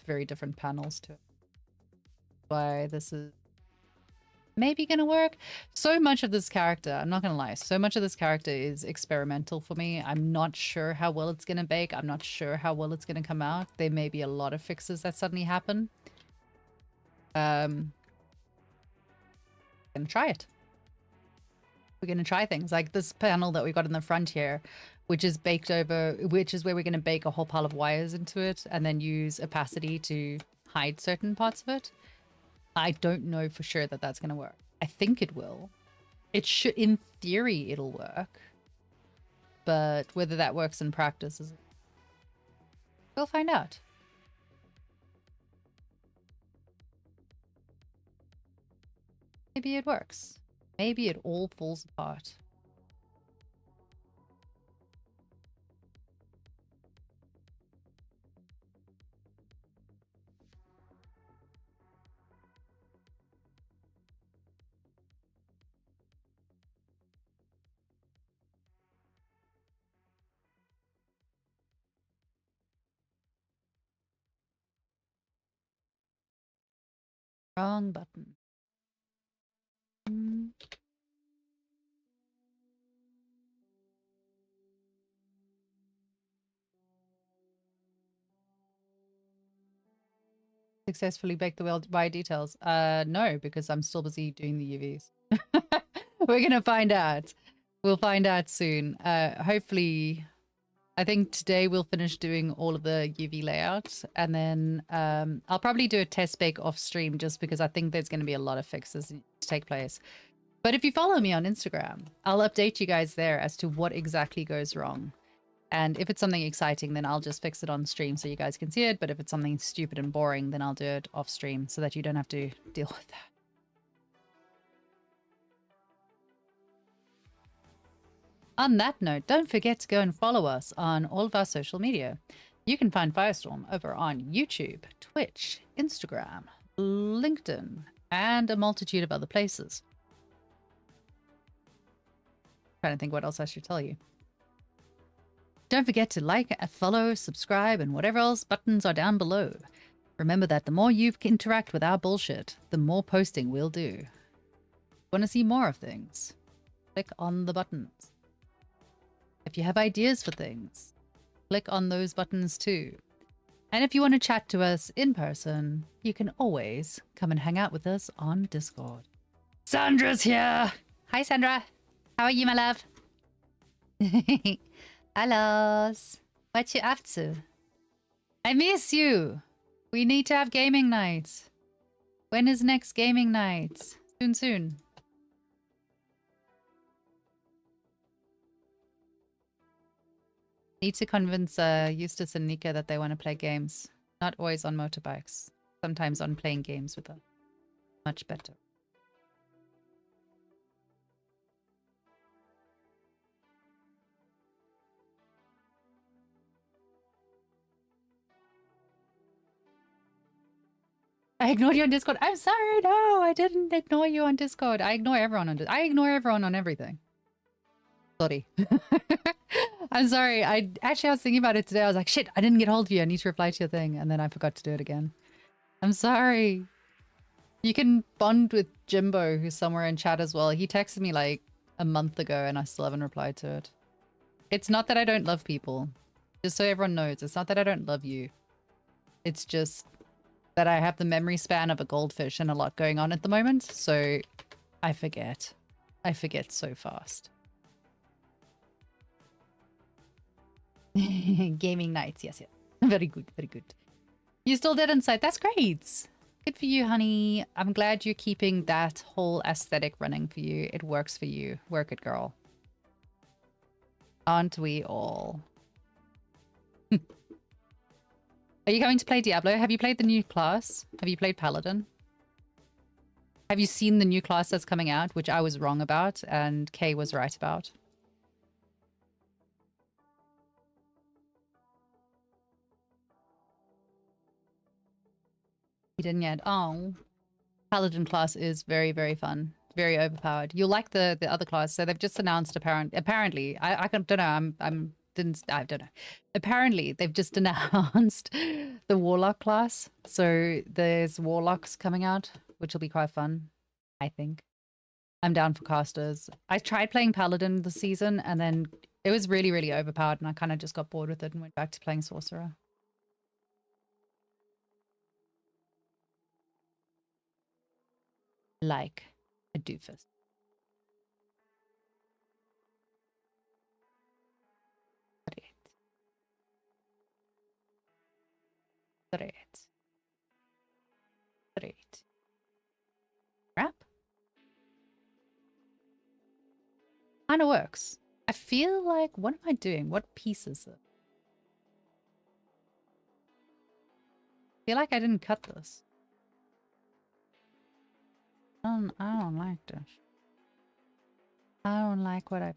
very different panels to it. Why this is maybe gonna work. So much of this character, I'm not gonna lie, so much of this character is experimental for me. I'm not sure how well it's gonna bake. I'm not sure how well it's gonna come out. There may be a lot of fixes that suddenly happen. Gonna try it. We're gonna try things like this panel that we got in the front here, which is baked over, which is where we're gonna bake a whole pile of wires into it and then use opacity to hide certain parts of it. I don't know for sure that that's gonna work. I think it will. It should, in theory, it'll work. But whether that works in practice is... we'll find out. Maybe it works. Maybe it all falls apart. Wrong button. Successfully baked the wire details? No, because I'm still busy doing the UVs. We're gonna find out. We'll find out soon. Hopefully, I think today we'll finish doing all of the UV layouts, and then I'll probably do a test bake off stream just because I think there's going to be a lot of fixes to take place. But if you follow me on Instagram, I'll update you guys there as to what exactly goes wrong. And if it's something exciting, then I'll just fix it on stream so you guys can see it. But if it's something stupid and boring, then I'll do it off stream so that you don't have to deal with that. On that note, don't forget to go and follow us on all of our social media. You can find Firestorm over on YouTube, Twitch, Instagram, LinkedIn, and a multitude of other places. Trying to think what else I should tell you. Don't forget to like, follow, subscribe, and whatever else buttons are down below. Remember that the more you interact with our bullshit, the more posting we'll do. Want to see more of things? Click on the buttons. If you have ideas for things, click on those buttons too. And if you want to chat to us in person, you can always come and hang out with us on Discord. Sandra's here! Hi, Sandra. How are you, my love? Hello. What you up to? I miss you. We need to have gaming night. When is next gaming night? Soon. Need to convince Eustace and Nika that they want to play games. Not always on motorbikes. Sometimes on playing games with us. Much better. I ignored you on Discord. I'm sorry. No, I didn't ignore you on Discord. I ignore everyone on Discord. I ignore everyone on everything. Sorry. I'm sorry. I was thinking about it today. I was like, shit, I didn't get hold of you. I need to reply to your thing. And then I forgot to do it again. I'm sorry. You can bond with Jimbo, who's somewhere in chat as well. He texted me like a month ago and I still haven't replied to it. It's not that I don't love people. Just so everyone knows, it's not that I don't love you. It's just that I have the memory span of a goldfish and a lot going on at the moment. So I forget. I forget so fast. Gaming nights. Yes, yes. Very good. Very good. You still dead inside. That's great. Good for you, honey. I'm glad you're keeping that whole aesthetic running for you. It works for you. Work it, girl. Aren't we all? Are you going to play Diablo? Have you played the new class? Have you played Paladin? Have you seen the new class that's coming out, which I was wrong about and Kay was right about? You didn't yet. Oh. Paladin class is very, very fun. Very overpowered. You'll like the other class. So they've just announced apparently. I don't know. I don't know. Apparently they've just announced the Warlock class. So there's Warlocks coming out, which will be quite fun, I think. I'm down for casters. I tried playing Paladin this season and then it was really, really overpowered and I kind of just got bored with it and went back to playing Sorcerer. Like a doofus. Straight. Wrap? Kind of works. I feel like, what am I doing? What piece is it? I feel like I didn't cut this. I don't like this. I don't like what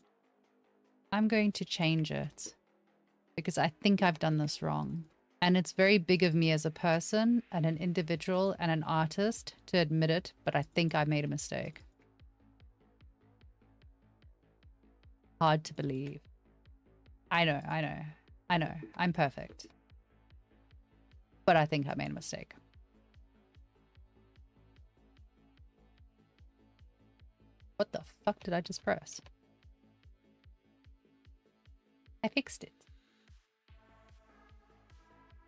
I'm going to change it because I think I've done this wrong. And it's very big of me as a person and an individual and an artist to admit it, but I think I made a mistake. Hard to believe. I know. I'm perfect. But I think I made a mistake. What the fuck did I just press? I fixed it.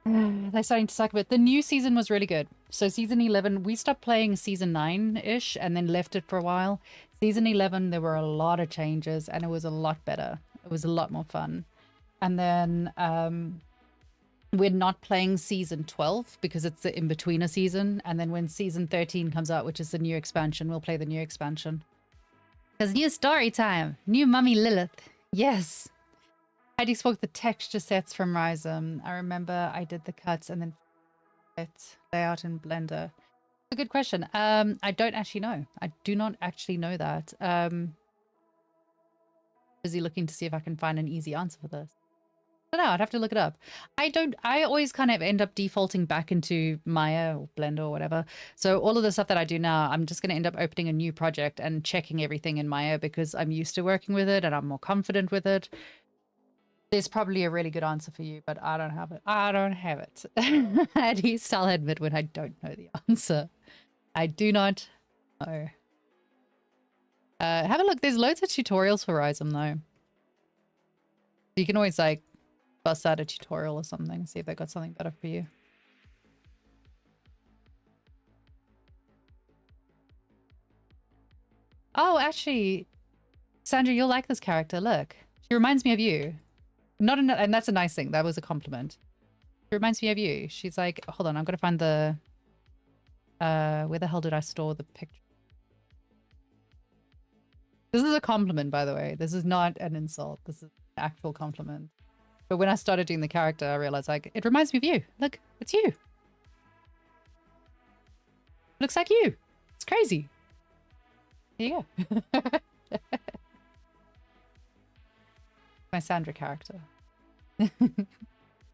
They're starting to suck a bit. The new season was really good. So season 11, we stopped playing season 9-ish and then left it for a while. Season 11, there were a lot of changes and it was a lot better. It was a lot more fun. And then we're not playing season 12 because it's the in-betweener season. And then when season 13 comes out, which is the new expansion, we'll play the new expansion. Because new story time. New Mummy Lilith. Yes. I would export the texture sets from Rhizome. I remember I did the cuts and then layout in Blender. It's a good question. I don't actually know. I do not actually know that. Busy looking to see if I can find an easy answer for this. I don't know. I'd have to look it up. I always kind of end up defaulting back into Maya or Blender or whatever. So all of the stuff that I do now, I'm just going to end up opening a new project and checking everything in Maya because I'm used to working with it and I'm more confident with it. There's probably a really good answer for you, but I don't have it. I don't have it. At least I'll admit when I don't know the answer. I do not know. Have a look. There's loads of tutorials for Rhizome, though. You can always, like, bust out a tutorial or something, see if they got something better for you. Oh, actually, Sandra, you'll like this character. Look. She reminds me of you. And that's a nice thing. That was a compliment. It reminds me of you. She's like, hold on, I'm gonna find the where the hell did I store the picture? This is a compliment, by the way. This is not an insult. This is an actual compliment. But when I started doing the character, I realized like it reminds me of you. Look, it's you. Looks like you. It's crazy. There you go. My Sandra character.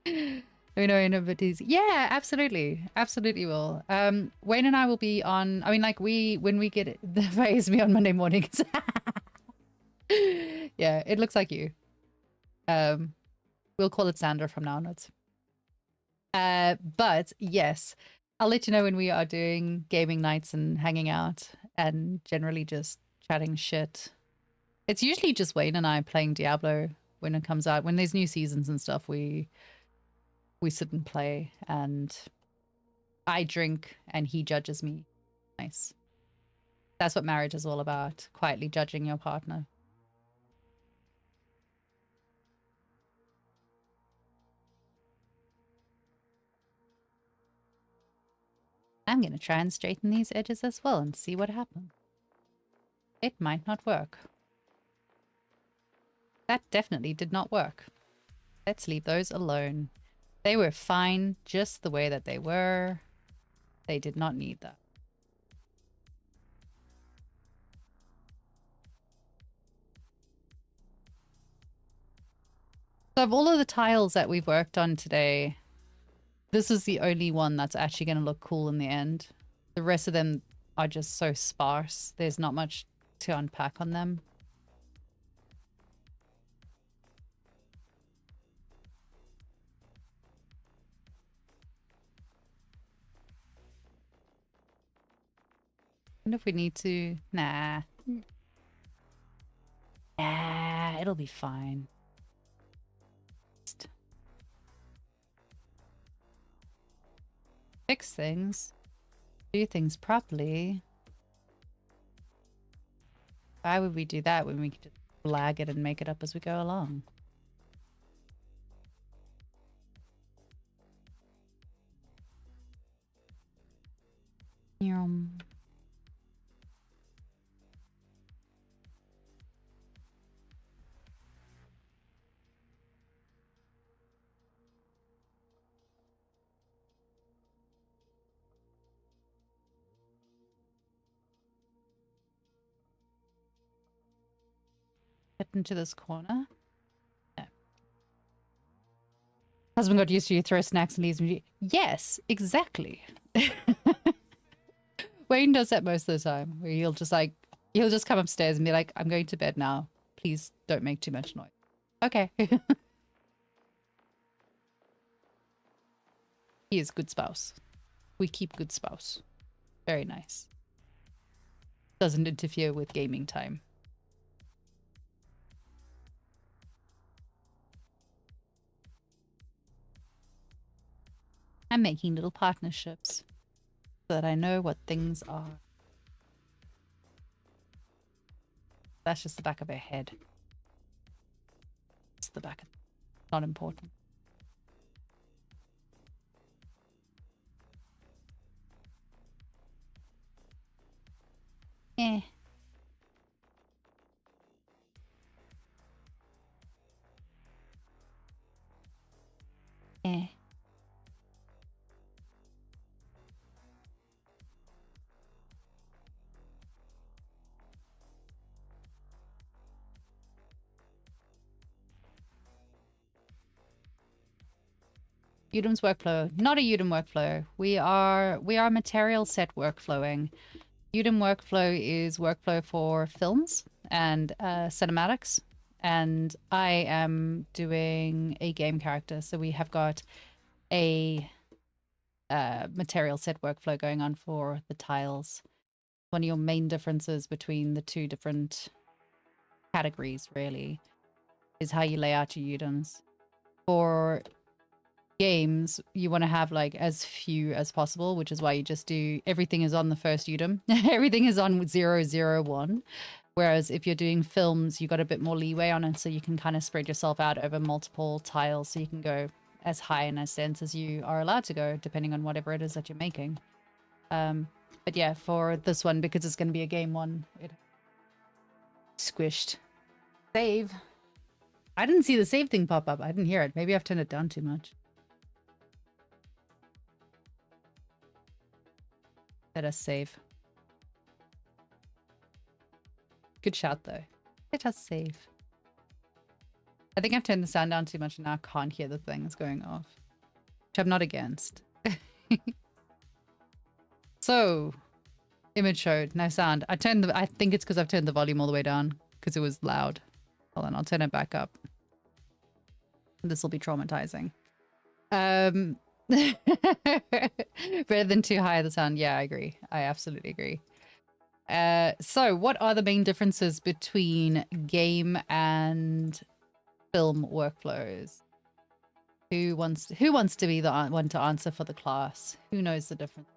We know innovators. Yeah, absolutely. Absolutely will. Wayne and I will be on, I mean, like when we get the phase me on Monday mornings. Yeah, it looks like you. We'll call it Sandra from now onwards. But yes, I'll let you know when we are doing gaming nights and hanging out and generally just chatting shit. It's usually just Wayne and I playing Diablo when it comes out. When there's new seasons and stuff, we sit and play, and I drink and he judges me. Nice. That's what marriage is all about, quietly judging your partner. I'm going to try and straighten these edges as well and see what happens. It might not work. That definitely did not work. Let's leave those alone. They were fine just the way that they were. They did not need that. So of all of the tiles that we've worked on today, this is the only one that's actually going to look cool in the end. The rest of them are just so sparse. There's not much to unpack on them. I wonder if we need to... Nah. Nah, it'll be fine. Just fix things. Do things properly. Why would we do that when we could just flag it and make it up as we go along? Get into this corner. No. Husband got used to you throw snacks and leaves me. Yes, exactly. Wayne does that most of the time, where he'll just come upstairs and be like, I'm going to bed now. Please don't make too much noise. Okay. He is good spouse. We keep good spouse. Very nice. Doesn't interfere with gaming time. I'm making little partnerships so that I know what things are. That's just the back of her head. It's the back of... Not important. Eh. Eh. Udem's workflow. Not a Udem workflow. We are material set workflowing. Udem workflow is workflow for films and cinematics. And I am doing a game character. So we have got a material set workflow going on for the tiles. One of your main differences between the two different categories, really, is how you lay out your Udems. For games, you want to have like as few as possible, which is why you just do everything is on the first Udem. Everything is on 001. Whereas if you're doing films, you got a bit more leeway on it, so you can kind of spread yourself out over multiple tiles, so you can go as high in a sense as you are allowed to go, depending on whatever it is that you're making. But yeah, for this one, because it's going to be a game one, it squished. Save. I didn't see the save thing pop up. I didn't hear it. Maybe I've turned it down too much. Let us save. Good shout, though. Let us save. I think I've turned the sound down too much and now I can't hear the things going off. Which I'm not against. So, image showed, no sound. I think it's because I've turned the volume all the way down because it was loud. Hold on, I'll turn it back up. This will be traumatizing. Better than too high the sound. Yeah, I agree. I absolutely agree. So what are the main differences between game and film workflows? Who wants to be the one to answer for the class? Who knows the difference?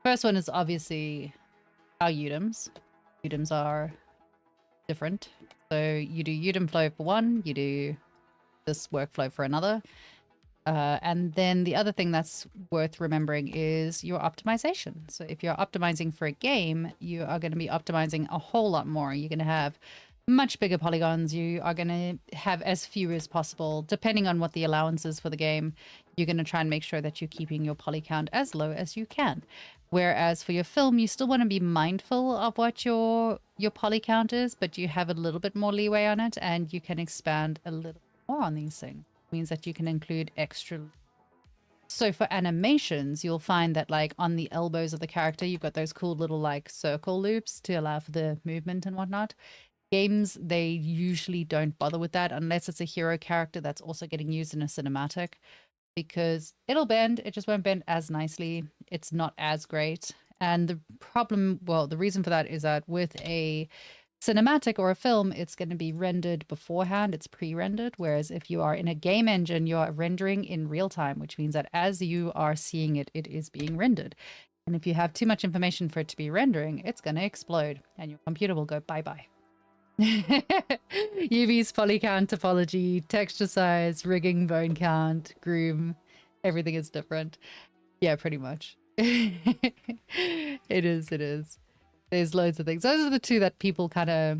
First one is obviously our UDIMs. UDIMs are different. So you do UDIM flow for one, you do this workflow for another. And then the other thing that's worth remembering is your optimization. So if you're optimizing for a game, you are going to be optimizing a whole lot more. You're going to have much bigger polygons. You are going to have as few as possible. Depending on what the allowance is for the game, you're going to try and make sure that you're keeping your poly count as low as you can. Whereas for your film, you still want to be mindful of what your poly count is, but you have a little bit more leeway on it, and you can expand a little more on these things. It means that you can include extra. So for animations, you'll find that like on the elbows of the character, you've got those cool little like circle loops to allow for the movement and whatnot. Games, they usually don't bother with that unless it's a hero character that's also getting used in a cinematic, because it'll bend, it just won't bend as nicely. It's not as great. And the problem, well, the reason for that is that with a cinematic or a film, it's going to be rendered beforehand. It's pre-rendered. Whereas if you are in a game engine, you're rendering in real time, which means that as you are seeing it, it is being rendered. And if you have too much information for it to be rendering, it's going to explode and your computer will go bye-bye. UV's poly count, topology, texture size, rigging, bone count, groom, everything is different. Yeah, pretty much. It is. There's loads of things. Those are the two that people kind of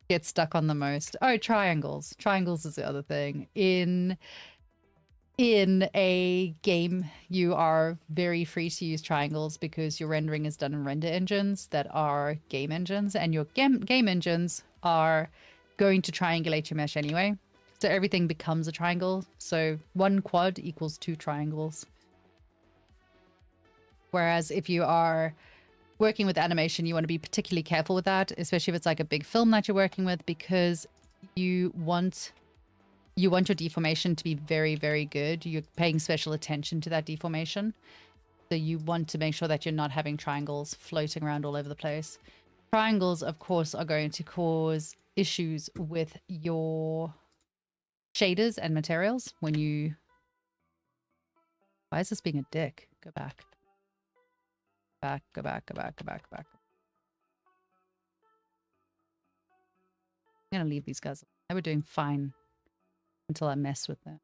get stuck on the most. Oh, triangles. Triangles is the other thing. In a game, you are very free to use triangles because your rendering is done in render engines that are game engines, and your game engines are going to triangulate your mesh anyway. So everything becomes a triangle. So one quad equals two triangles. Whereas if you are working with animation, you want to be particularly careful with that, especially if it's like a big film that you're working with, because you want your deformation to be very, very good. You're paying special attention to that deformation. So you want to make sure that you're not having triangles floating around all over the place. Triangles, of course, are going to cause issues with your shaders and materials when you... Why is this being a dick? Go back. Go back. I'm going to leave these guys. They were doing fine until I mess with them.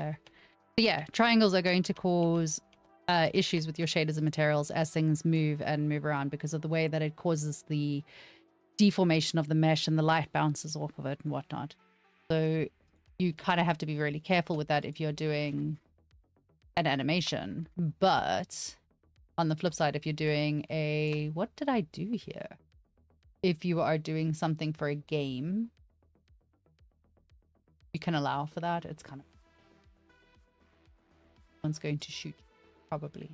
There. But yeah, triangles are going to cause issues with your shaders and materials as things move around because of the way that it causes the deformation of the mesh and the light bounces off of it and whatnot. So you kind of have to be really careful with that if you're doing an animation. But on the flip side, if you're doing a... What did I do here? If you are doing something for a game, you can allow for that. It's kind of... One's going to shoot. Probably.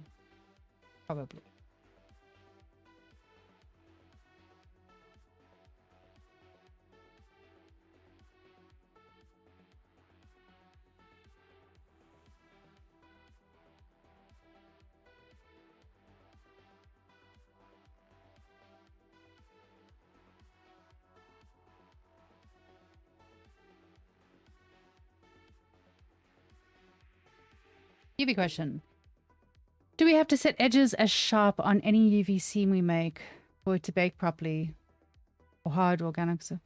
UV question. Do we have to set edges as sharp on any UV scene we make for it to bake properly? Or hard organic stuff?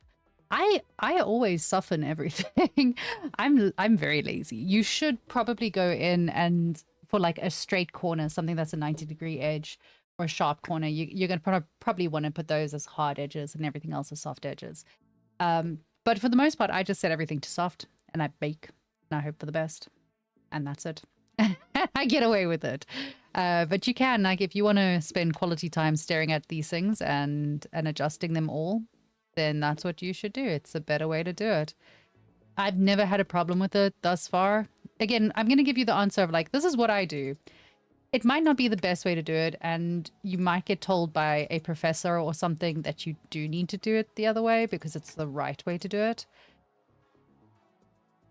I always soften everything. I'm very lazy. You should probably go in and for like a straight corner, something that's a 90-degree edge or a sharp corner, you're going to probably want to put those as hard edges and everything else as soft edges. But for the most part, I just set everything to soft and I bake and I hope for the best. And that's it. I get away with it. But you can, like, if you want to spend quality time staring at these things and adjusting them all, then that's what you should do. It's a better way to do it. I've never had a problem with it thus far. Again, I'm going to give you the answer of like, this is what I do. it might not be the best way to do it, and you might get told by a professor or something that you do need to do it the other way because it's the right way to do it.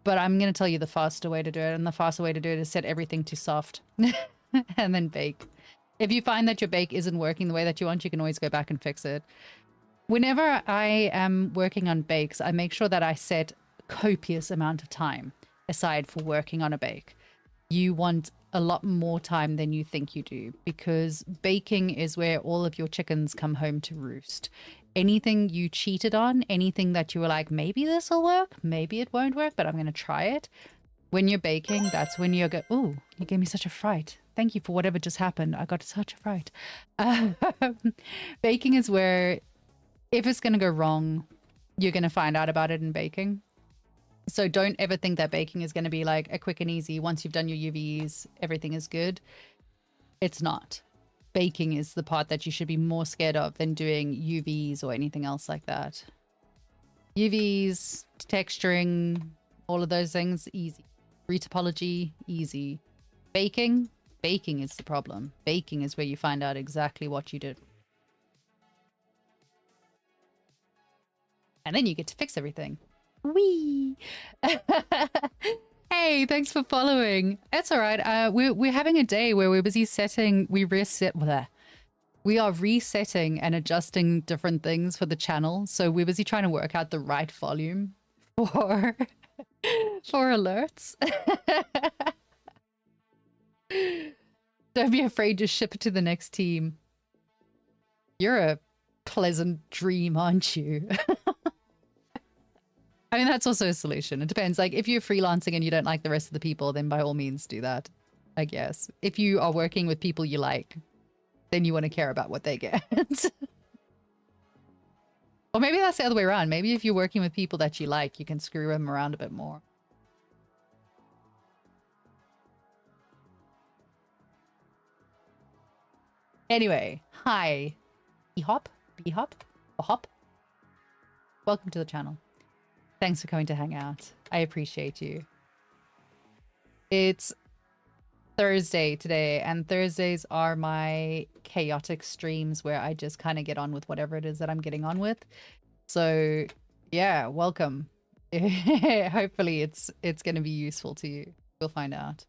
But I'm going to tell you the faster way to do it, and the faster way to do it is set everything to soft and then bake. If you find that your bake isn't working the way that you want, you can always go back and fix it. Whenever I am working on bakes, I make sure that I set copious amount of time aside for working on a bake. You want a lot more time than you think you do, because baking is where all of your chickens come home to roost. Anything you cheated on, anything that you were like, maybe this will work, maybe it won't work, but I'm going to try it. When you're baking, that's when you're oh, you gave me such a fright. Thank you for whatever just happened. I got such a fright. Baking is where, if it's going to go wrong, you're going to find out about it in baking. So don't ever think that baking is going to be like a quick and easy, once you've done your UVs, everything is good. It's not. Baking is the part that you should be more scared of than doing UVs or anything else like that. UVs, texturing, all of those things, easy. Retopology, easy. Baking is the problem. Baking is where you find out exactly what you did. And then you get to fix everything. Wee. Hey, thanks for following. It's all right. We're having a day where we're busy setting. We are resetting and adjusting different things for the channel. So we're busy trying to work out the right volume for for alerts. Don't be afraid to ship it to the next team. You're a pleasant dream, aren't you? I mean, that's also a solution. It depends. Like, if you're freelancing and you don't like the rest of the people, then by all means do that, I guess. If you are working with people you like, then you want to care about what they get. Or maybe that's the other way around. Maybe if you're working with people that you like, you can screw them around a bit more. Anyway, hi. B-hop? B-hop? Welcome to the channel. Thanks for coming to hang out. I appreciate you. It's Thursday today, and Thursdays are my chaotic streams where I just kind of get on with whatever it is that I'm getting on with. So yeah, welcome. Hopefully it's going to be useful to you. We'll find out.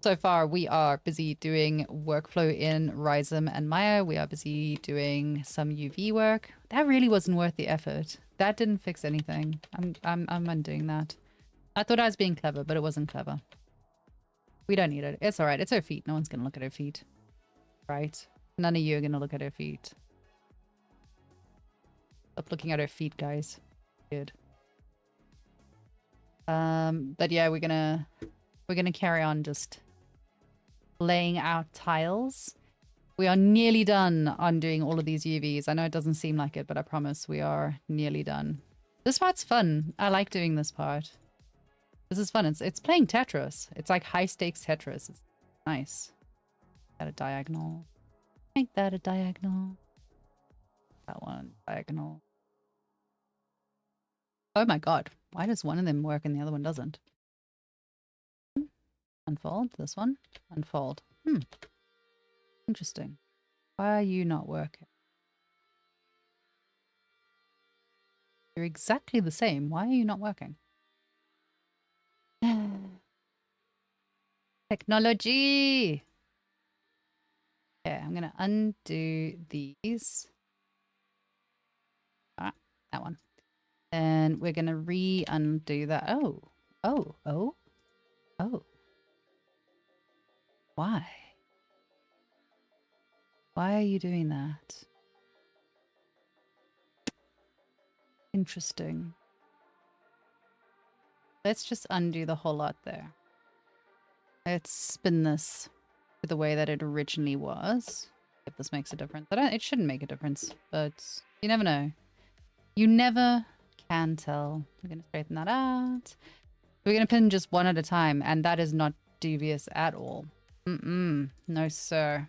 So far, we are busy doing workflow in Rhizome and Maya. We are busy doing some UV work. That really wasn't worth the effort. That didn't fix anything. I'm undoing that. I thought I was being clever, but it wasn't clever. We don't need it. It's all right. It's her feet. No one's going to look at her feet. Right? None of you are going to look at her feet. Stop looking at her feet, guys. Good. But yeah, we're gonna carry on just laying out tiles. We are nearly done on doing all of these UVs. I know it doesn't seem like it, but I promise we are nearly done. This part's fun. I like doing this part. This is fun. It's playing Tetris. It's like high stakes Tetris. It's nice. That a diagonal. Make that a diagonal. That one diagonal. Oh my god. Why does one of them work and the other one doesn't? Unfold. This one. Unfold. Interesting. Why are you not working? You're exactly the same. Why are you not working? Technology! Okay, I'm gonna undo these. Ah, that one. And we're gonna re-undo that. Oh. Why? Why are you doing that? Interesting. Let's just undo the whole lot there. Let's spin this to the way that it originally was. If this makes a difference. It shouldn't make a difference, but you never know. You never can tell. We're going to straighten that out. We're going to pin just one at a time, and that is not devious at all. No, sir.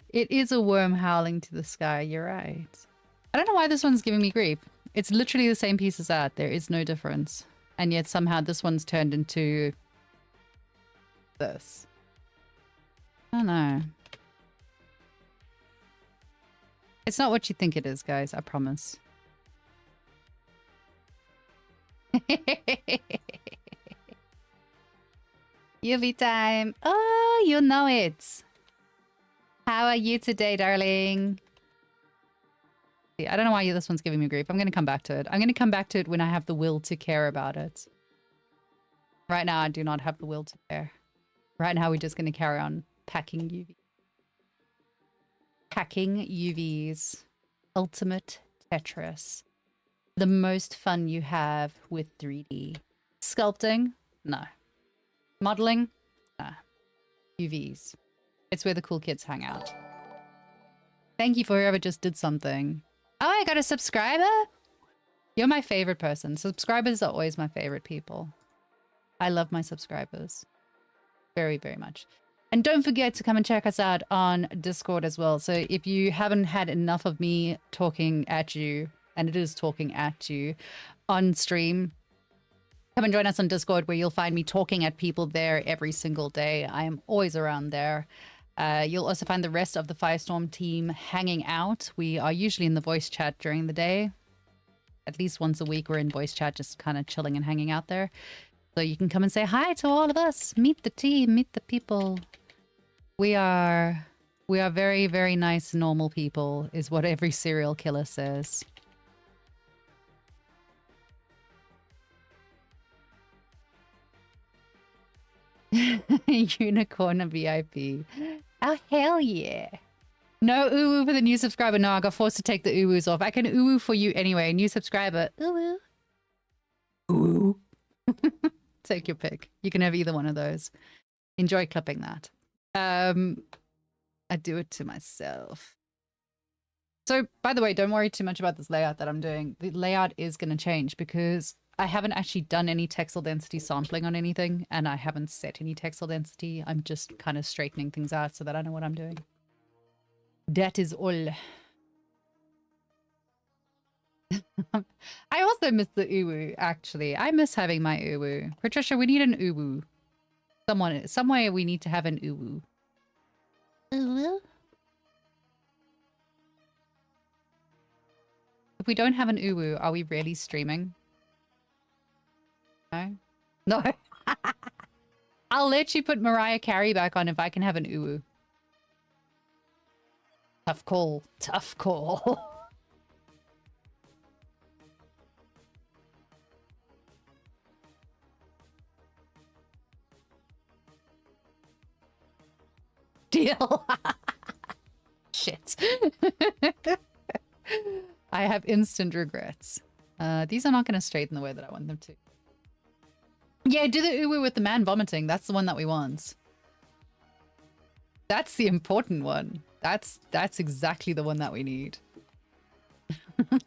It is a worm howling to the sky. You're right. I don't know why this one's giving me grief. It's literally the same piece as that. There is no difference. And yet somehow this one's turned into this. I don't know. It's not what you think it is, guys. I promise. UV time. Oh, you know it. How are you today, darling? I don't know why this one's giving me grief. I'm going to come back to it. I'm going to come back to it when I have the will to care about it. Right now, I do not have the will to care. Right now, we're just going to carry on packing UV. Packing UVs. Ultimate Tetris. The most fun you have with 3D. Sculpting? No. Modeling? No. UVs. It's where the cool kids hang out. Thank you for whoever just did something. Oh, I got a subscriber? You're my favorite person. Subscribers are always my favorite people. I love my subscribers. Very, very much. And don't forget to come and check us out on Discord as well. So if you haven't had enough of me talking at you, and it is talking at you on stream, come and join us on Discord where you'll find me talking at people there every single day. I am always around there. You'll also find the rest of the Firestorm team hanging out. We are usually in the voice chat during the day. At least once a week we're in voice chat, just kind of chilling and hanging out there. So you can come and say hi to all of us. Meet the team, meet the people. We are very, very nice, normal people, is what every serial killer says. Unicorn VIP. Oh, hell yeah. No uwu for the new subscriber. No, I got forced to take the uwus off. I can uwu for you anyway. New subscriber. Uwu. Uwu. Take your pick. You can have either one of those. Enjoy clipping that. I do it to myself. So, by the way, don't worry too much about this layout that I'm doing. The layout is going to change because I haven't actually done any texel density sampling on anything, and I haven't set any texel density. I'm just kind of straightening things out so that I know what I'm doing. That is all. I also miss the uwu, actually. I miss having my uwu. Patricia, we need an uwu. Somewhere we need to have an uwu. Uwu? If we don't have an uwu, are we really streaming? No? No. I'll let you put Mariah Carey back on if I can have an uwu. Tough call. Tough call. Deal. Shit. I have instant regrets. These are not going to straighten the way that I want them to. Yeah, do the uwu with the man vomiting. That's the one that we want. That's the important one. That's exactly the one that we need. I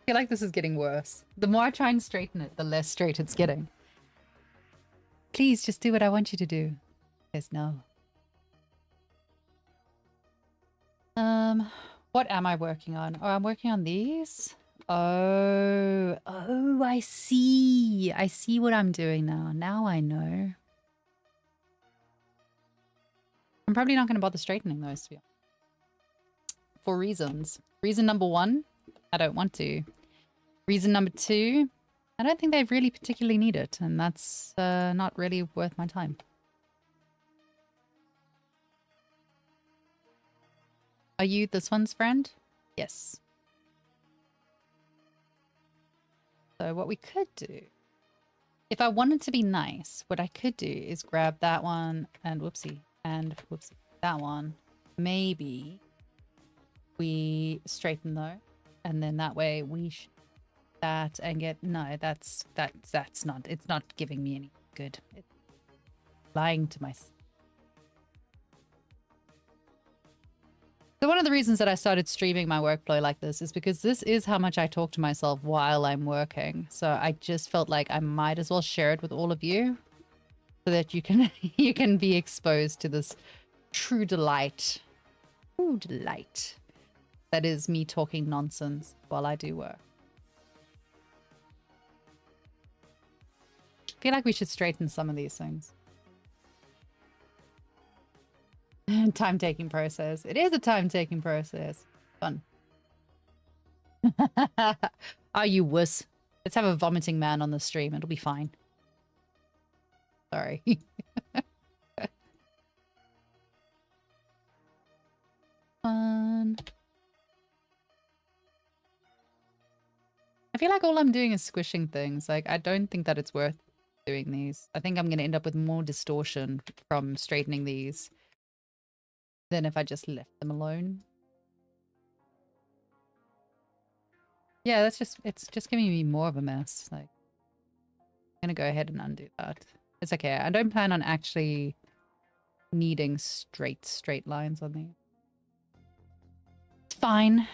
feel like this is getting worse. The more I try and straighten it, the less straight it's getting. Please, just do what I want you to do. There's no. What am I working on? Oh, I'm working on these. Oh, I see. I see what I'm doing now. Now I know. I'm probably not going to bother straightening those, to be honest. For reasons. Reason number one, I don't want to. Reason number two, I don't think they really particularly need it, and that's not really worth my time. Are you this one's friend? Yes. So what we could do, if I wanted to be nice, what I could do is grab that one and whoopsie, that one. Maybe we straighten though, and then that way we that and get no. That's not. It's not giving me any good. It's lying to myself. So one of the reasons that I started streaming my workflow like this is because this is how much I talk to myself while I'm working. So I just felt like I might as well share it with all of you so that you can you can be exposed to this true delight. True delight. That is me talking nonsense while I do work. I feel like we should straighten some of these things. Time-taking process. It is a time-taking process. Fun. Oh, you wuss. Let's have a vomiting man on the stream. It'll be fine. Sorry. Fun. I feel like all I'm doing is squishing things. Like, I don't think that it's worth doing these. I think I'm going to end up with more distortion from straightening these than if I just left them alone. Yeah, it's just giving me more of a mess. Like, I'm gonna go ahead and undo that. It's okay. I don't plan on actually needing straight lines on these. It's fine.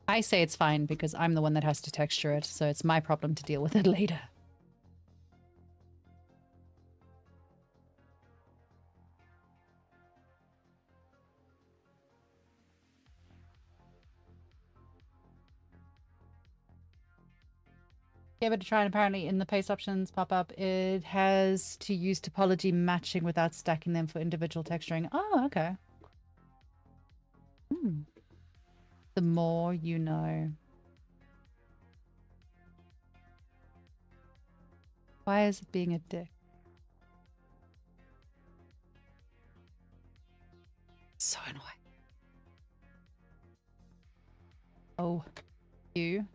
I say it's fine because I'm the one that has to texture it, so it's my problem to deal with it later. Gave it a try, and apparently in the paste options pop-up, it has to use topology matching without stacking them for individual texturing. Oh, okay. The more you know. Why is it being a dick? So annoying. Oh, you.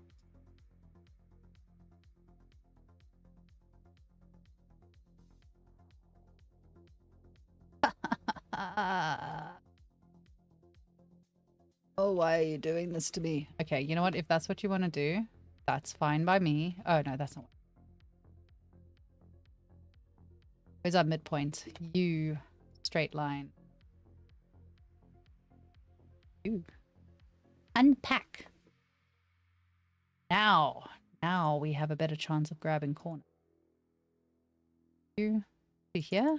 Oh, why are you doing this to me? Okay, you know what? If that's what you want to do, that's fine by me. Oh, no, that's not. Where's our midpoint? You. Straight line. You. Unpack. Now we have a better chance of grabbing corner. You. To here?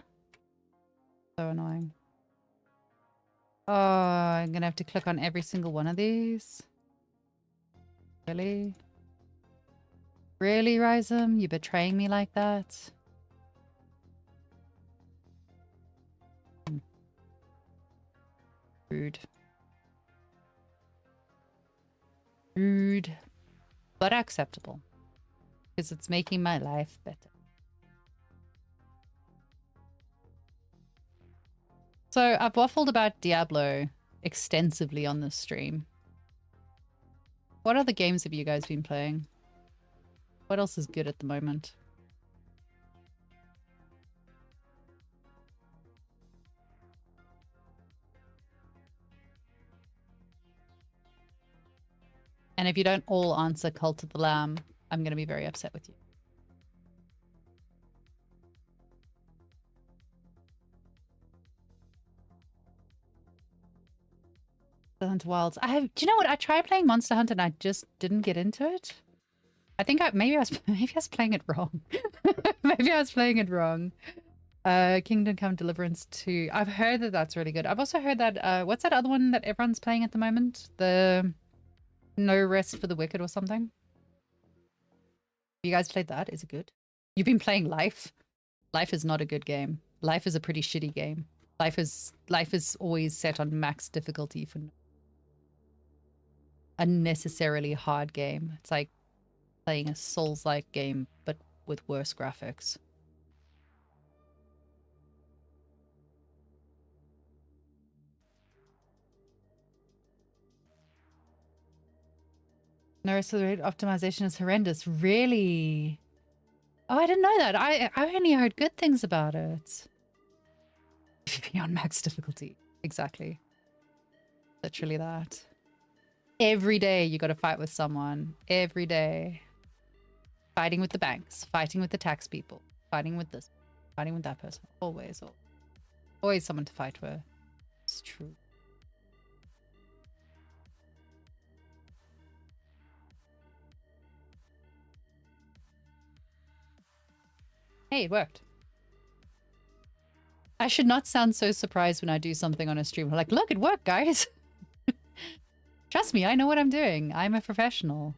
So annoying. Oh, I'm gonna have to click on every single one of these. Really? Really, Rhizome? You betraying me like that? Rude. Rude. But acceptable. Because it's making my life better. So I've waffled about Diablo extensively on this stream. What other games have you guys been playing? What else is good at the moment? And if you don't all answer Cult of the Lamb, I'm going to be very upset with you. Monster Hunter Wilds. Do you know what? I tried playing Monster Hunter and I just didn't get into it. I think maybe I was playing it wrong. Maybe I was playing it wrong. Kingdom Come Deliverance 2. I've heard that that's really good. I've also heard that what's that other one that everyone's playing at the moment? The No Rest for the Wicked or something. You guys played that? Is it good? You've been playing Life? Life is not a good game. Life is a pretty shitty game. Life is always set on max difficulty for unnecessarily hard game. It's like playing a Souls-like game, but with worse graphics. No rest of the rate optimization is horrendous. Really? Oh, I didn't know that. I only heard good things about it. Beyond max difficulty. Exactly. Literally that. Every day you got to fight with someone. Every day. Fighting with the banks. Fighting with the tax people. Fighting with this. Fighting with that person. Always. Always someone to fight with. It's true. Hey, it worked. I should not sound so surprised when I do something on a stream. I'm like, look, it worked, guys. Trust me, I know what I'm doing. I'm a professional.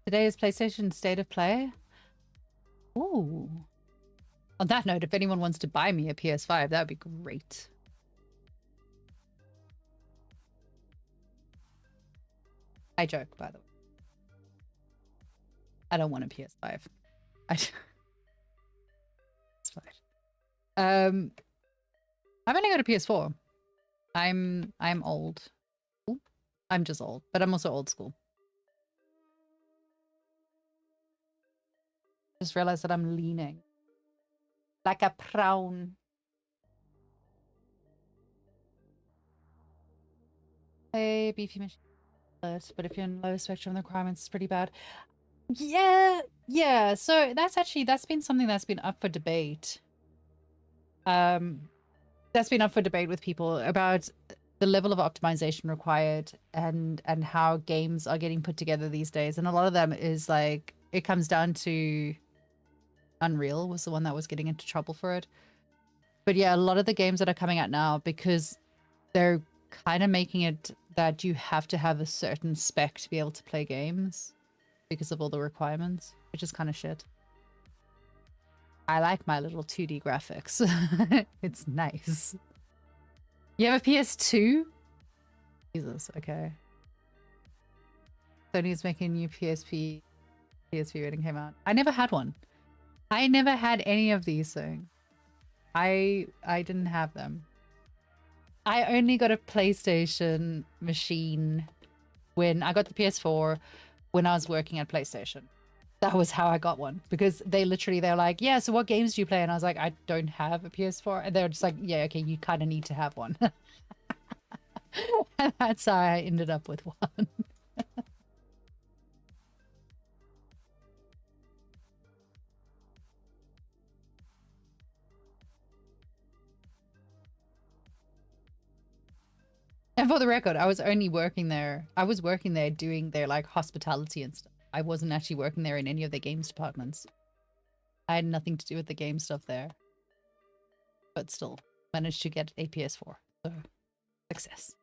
Today is PlayStation State of Play. Ooh. On that note, if anyone wants to buy me a PS5, that would be great. I joke, by the way. I don't want a PS5. It's fine. I've only got a PS4. I'm old. I'm just old, but I'm also old school. Just realized that I'm leaning like a prawn. Hey, beefy machine. But if you're in low spectrum requirements, it's pretty bad. Yeah. So that's been something that's been up for debate. That's been up for debate with people about the level of optimization required and how games are getting put together these days. And a lot of them is like, it comes down to Unreal was the one that was getting into trouble for it. But yeah, a lot of the games that are coming out now, because they're kind of making it that you have to have a certain spec to be able to play games because of all the requirements, which is kind of shit. I like my little 2D graphics. It's nice. You have a PS2? Jesus, okay. Sony is making a new PSP when it came out. I never had one. I never had any of these things. I didn't have them. I only got a PlayStation machine when I got the PS4 when I was working at PlayStation. That was how I got one, because they're like, yeah, so what games do you play? And I was like, I don't have a PS4. And they're just like, yeah, okay, you kind of need to have one. And that's how I ended up with one. And for the record, I was only working there. I was working there doing their like hospitality and stuff. I wasn't actually working there in any of the games departments. I had nothing to do with the game stuff there. But still, managed to get a PS4. So, success.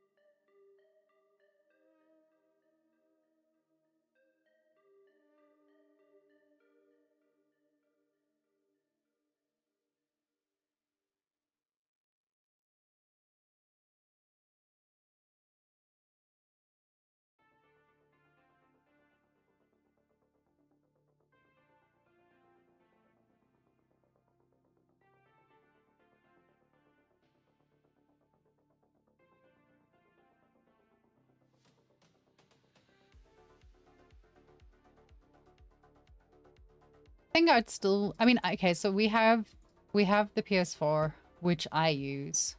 I think I'd still, I mean, okay, so we have the PS4, which I use,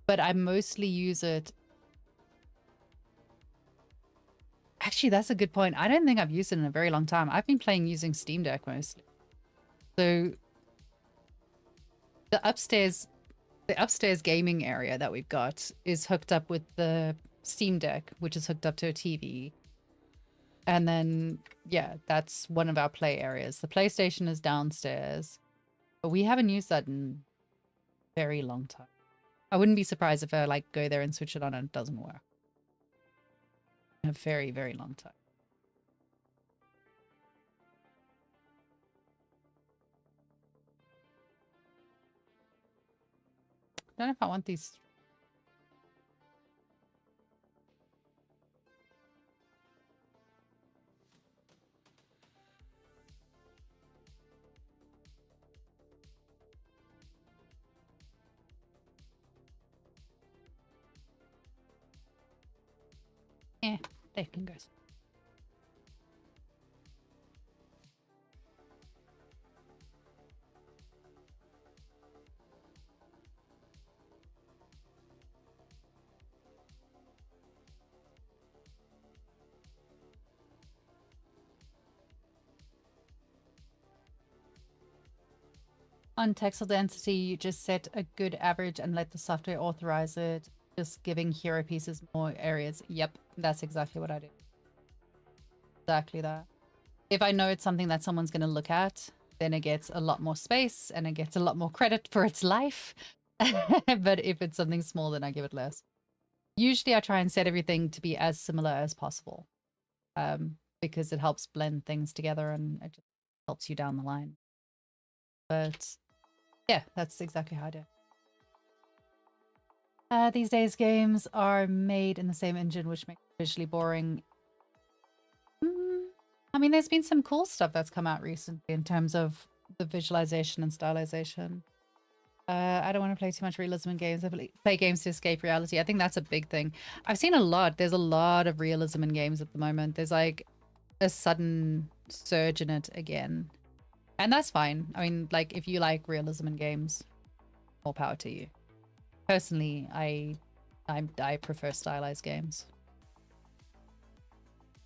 but I mostly use it. Actually, that's a good point. I don't think I've used it in a very long time. I've been playing using Steam Deck mostly. So the upstairs gaming area that we've got is hooked up with the Steam Deck, which is hooked up to a TV. And then, yeah, that's one of our play areas. The PlayStation is downstairs, but we haven't used that in a very long time. I wouldn't be surprised if I like go there and switch it on and it doesn't work. In a very, very long time. I don't know if I want these. They can go. On textile density, you just set a good average and let the software authorize it, just giving hero pieces more areas. Yep, that's exactly what I do. Exactly that. If I know it's something that someone's going to look at, then it gets a lot more space and it gets a lot more credit for its life. But if it's something small, then I give it less. Usually I try and set everything to be as similar as possible, because it helps blend things together and it just helps you down the line. But yeah, that's exactly how I do it. These days, games are made in the same engine, which makes it visually boring. I mean, there's been some cool stuff that's come out recently in terms of the visualization and stylization. I don't want to play too much realism in games. I play games to escape reality. I think that's a big thing. I've seen a lot. There's a lot of realism in games at the moment. There's like a sudden surge in it again. And that's fine. I mean, like, if you like realism in games, more power to you. Personally, I prefer stylized games.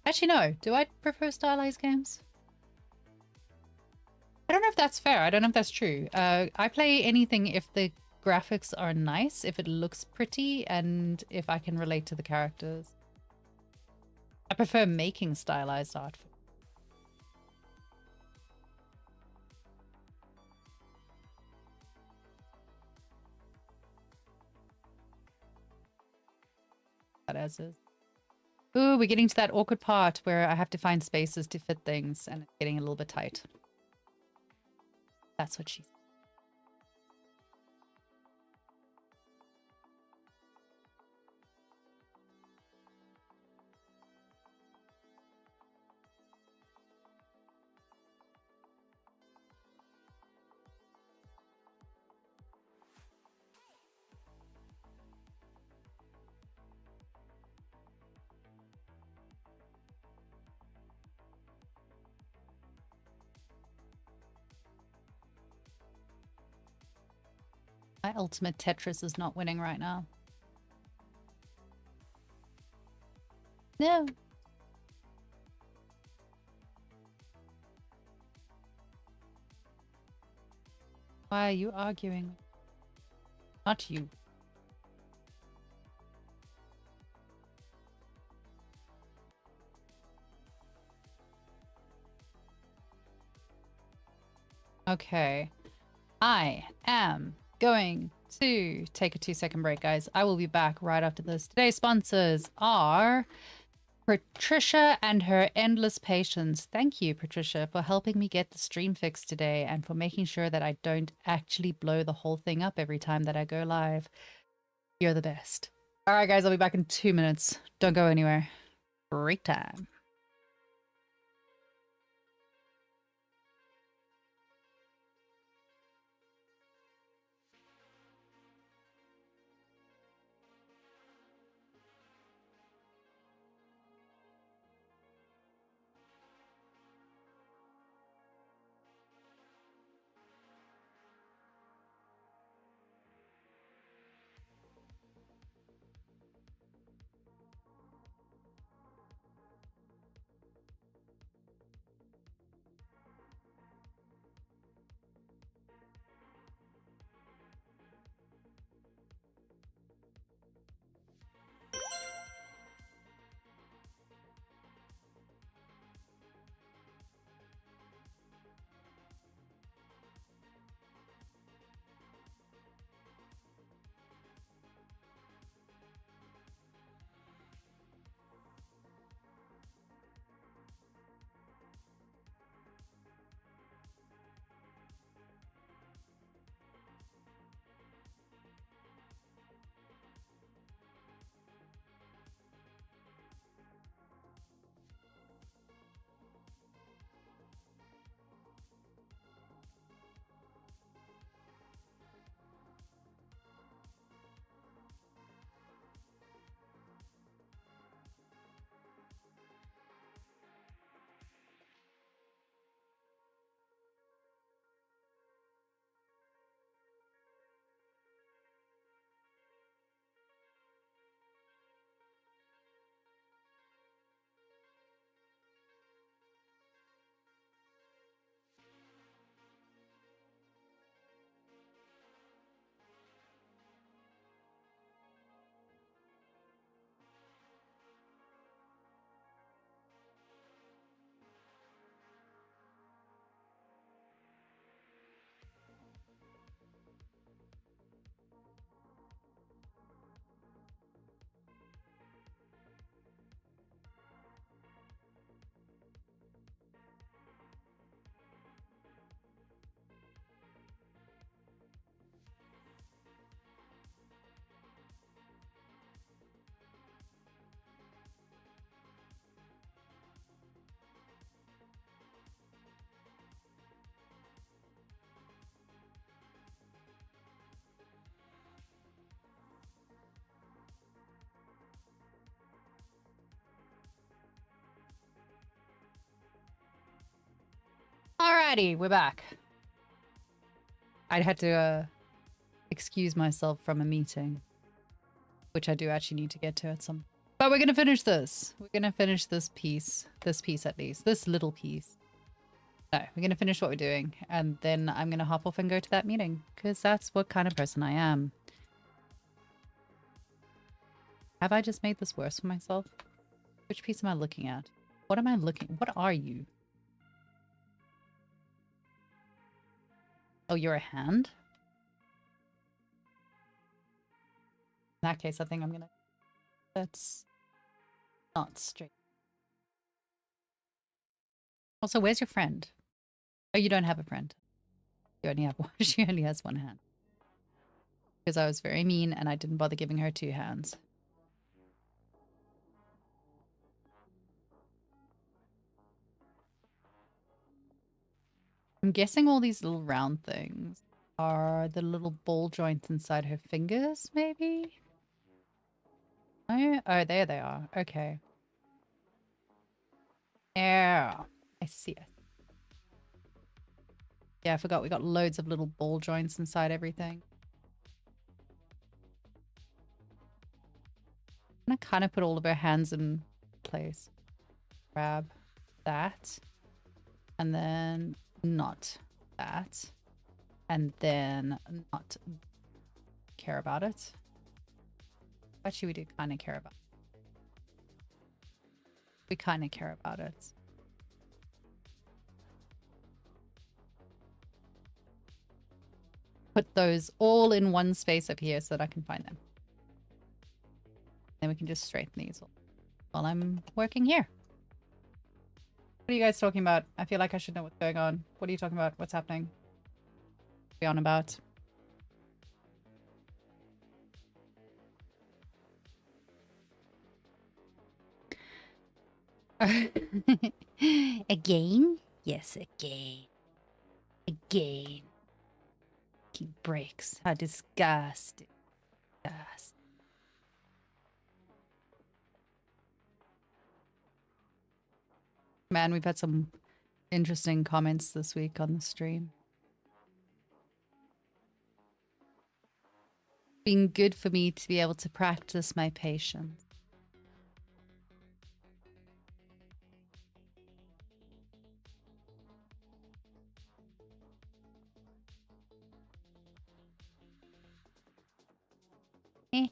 Actually, no. Do I prefer stylized games? I don't know if that's fair. I don't know if that's true. I play anything if the graphics are nice, if it looks pretty, and if I can relate to the characters. I prefer making stylized art. That as is. Ooh, we're getting to that awkward part where I have to find spaces to fit things, and it's getting a little bit tight. That's what she said. My ultimate Tetris is not winning right now. No. Why are you arguing? Not you. Okay. I am going to take a 2-second break, guys. I will be back right after this. Today's sponsors are Patricia and her endless patience. Thank you, Patricia, for helping me get the stream fixed today and for making sure that I don't actually blow the whole thing up every time that I go live. You're the best. All right, guys, I'll be back in 2 minutes. Don't go anywhere. Break time. Alrighty, we're back. I'd had to excuse myself from a meeting, which I do actually need to get to at some. But we're gonna finish this. We're gonna finish this piece at least, this little piece. No, we're gonna finish what we're doing, and then I'm gonna hop off and go to that meeting because that's what kind of person I am. Have I just made this worse for myself? Which piece am I looking at? What am I looking? What are you? Oh, you're a hand? In that case, I think I'm gonna... That's not straight. Also, where's your friend? Oh, you don't have a friend. You only have one. She only has one hand. Because I was very mean and I didn't bother giving her 2 hands. I'm guessing all these little round things are the little ball joints inside her fingers, maybe? Oh, there they are. Okay. Yeah, I see it. Yeah, I forgot we got loads of little ball joints inside everything. I'm gonna kind of put all of her hands in place. Grab that. And then not that. And then not care about it. Actually, we do kind of care about it. We kind of care about it. Put those all in one space up here so that I can find them. Then we can just straighten these while I'm working here. What are you guys talking about? I feel like I should know what's going on. What are you talking about? What's happening? What are we on about? Again? Yes, again. Again. He breaks. How disgusting. Disgusting. Man, we've had some interesting comments this week on the stream. Been good for me to be able to practice my patience. Eh.